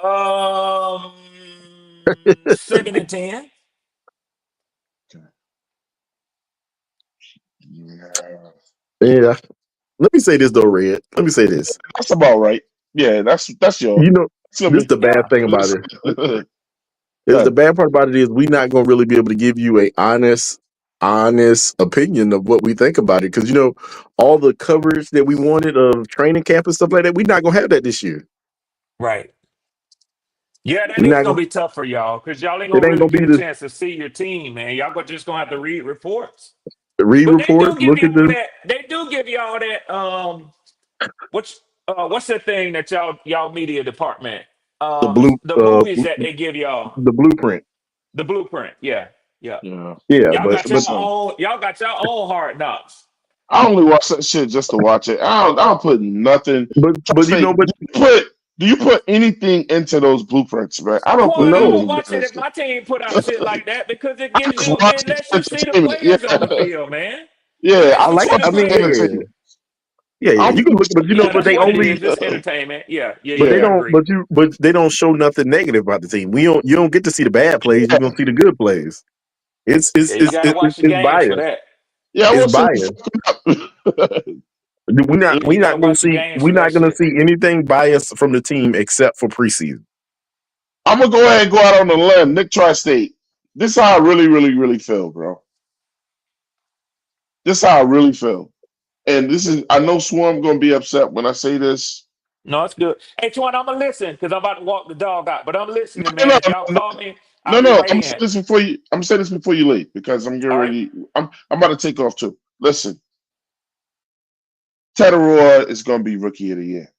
Um 7 and 10. Yeah. Yeah. Let me say this though, Red. Let me say this. That's about right. Yeah, that's your. You know, It's gonna this be. the bad Yeah. thing about it. Is the Good. bad part about it is we not gonna really be able to give you a honest opinion of what we think about it. Because all the coverage that we wanted of training camp and stuff like that, we're not gonna have that this year. Right. Yeah, that We're is not gonna gonna be tough for y'all because y'all ain't it gonna ain't really gonna be get a the chance to see your team, man. Y'all just gonna have to read reports. read But they reports, do give look at y'all the that. They do give y'all that. What's the thing that y'all media department? the blue The movies that they give y'all, the blueprint. the blueprint. Yeah, yeah. Yeah. Yeah, Y'all got your Listen, own. Y'all got your own hard knocks. I only watch that shit just to watch it. I don't put nothing. but Trust me. Do you put anything into those blueprints, man? I don't put Quan, I no. would anything watch into it that if shit. my team put out shit like that because I just it watch it lets for you see the entertainment. players on the Yeah, field, man. It yeah. lets I you I like see it. the watch I it mean, for players. entertainment. yeah. I'm You can look, Yeah, but that's they what it only is. It's entertainment. Yeah, yeah, but they yeah. I yeah, don't agree. but they don't show nothing negative about the team. You don't get to see the bad plays. You're yeah. gonna see the good plays. It's Yeah, it's you it's got to it's, watch the it's games for biased. that. Yeah, I It's want to see who biased. fucking up. Yeah, you got to watch the games We're for not that gonna shit. see anything biased from the team except for preseason. I'm gonna go ahead and go out on the limb. Nick Tri-State. This is how I really, really, really feel, bro. This is how I really feel. And this is, I know Swarm gonna be upset when I say this. No, it's good. Hey, Twan, I'm gonna listen because I'm about to walk the dog out. But I'm listening, No, no, man. If y'all no, call me, no, I'll be no. right I'm saying in. this before you. I'm saying this before you leave because I'm getting All right. ready. I'm about to take off too. Listen, Tetaroa is gonna be rookie of the year.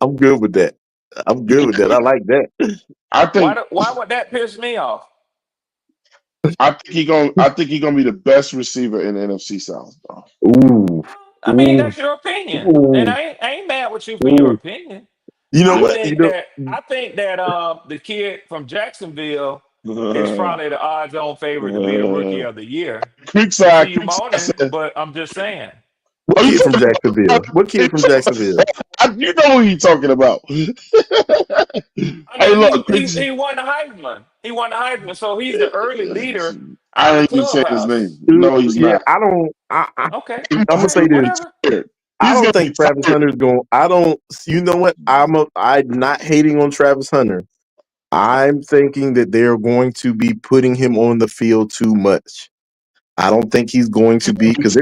I'm good with that. I'm good with that. I like that. I think Why would that piss me off? I think he gonna be the best receiver in the NFC South, bro. Ooh, I mean, ooh, that's your opinion, and ooh, I ain't mad with you for your ooh. opinion. You know I what? think that I think that the kid from Jacksonville is probably the odds-on favorite to be the rookie of the year. I see you Creekside moaning, said, but I'm just saying. "Oh, What you kid from talking Jacksonville? about? What kid from Jacksonville? You know who you talking about?" I Hey, mean, look, he won the Heisman. He won the Heisman, so he's the early leader out of I the ain't even saying his clubhouse. name. No, he's Yeah, not. I don't. Okay, I'm all gonna right, say this. He's whatever. tired. I He's don't gonna be think Travis tired. Hunter's going. I don't. You know what? I'm not hating on Travis Hunter. I'm thinking that they're going to be putting him on the field too much. I don't think he's going to be because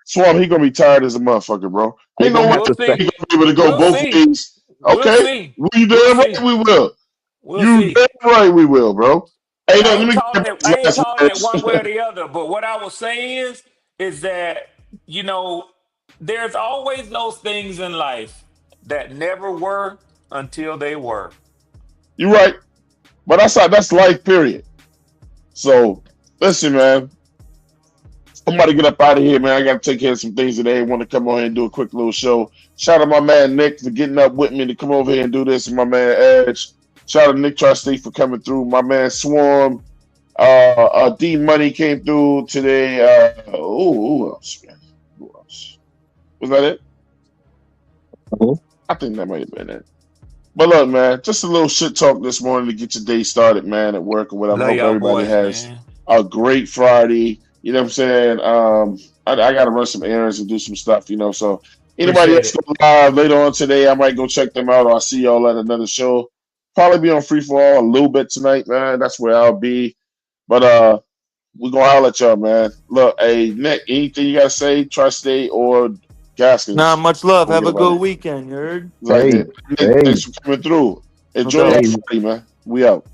Swam, he gonna be tired as a motherfucker, bro. they're Ain't no gonna way have We'll to see. he gonna be able to go We'll both see. ways. We'll Okay, see. we We'll damn right see. we will. We'll You see. damn right we will, bro. Hey, look, let me get back to I his ain't last calling it words. one way or the other. But what I will say is that you know, there's always those things in life that never were until they were. You're right, but that's life, period. So listen, man. I'm about to get up out of here, man. I got to take care of some things today. I want to come on here and do a quick little show. Shout out my man Nick for getting up with me to come over here and do this, and my man Edge. Shout out to Nick Tri-State for coming through. My man Swarm. D Money came through today. Who else, man? Who else? Was that it? Mhm. I think that might have been it. But look, man, just a little shit talk this morning to get your day started, man, at work or whatever. Love Hope y'all everybody boys, has man. a great Friday. You know what I'm saying? I got to run some errands and do some stuff, So anybody Appreciate else it. go live later on today, I might go check them out or I'll see y'all at another show. Probably be on free for all a little bit tonight, man. That's where I'll be. But we're gonna holler at y'all, man. Look, hey, Nick, anything you gotta say, Tri-State or Not Gaskins much love. before we Have get a up out of good here? weekend, you heard? It's like Hey, that. Nick, hey, thanks for coming through. Enjoy doubt. your Hey, Friday, man. We out.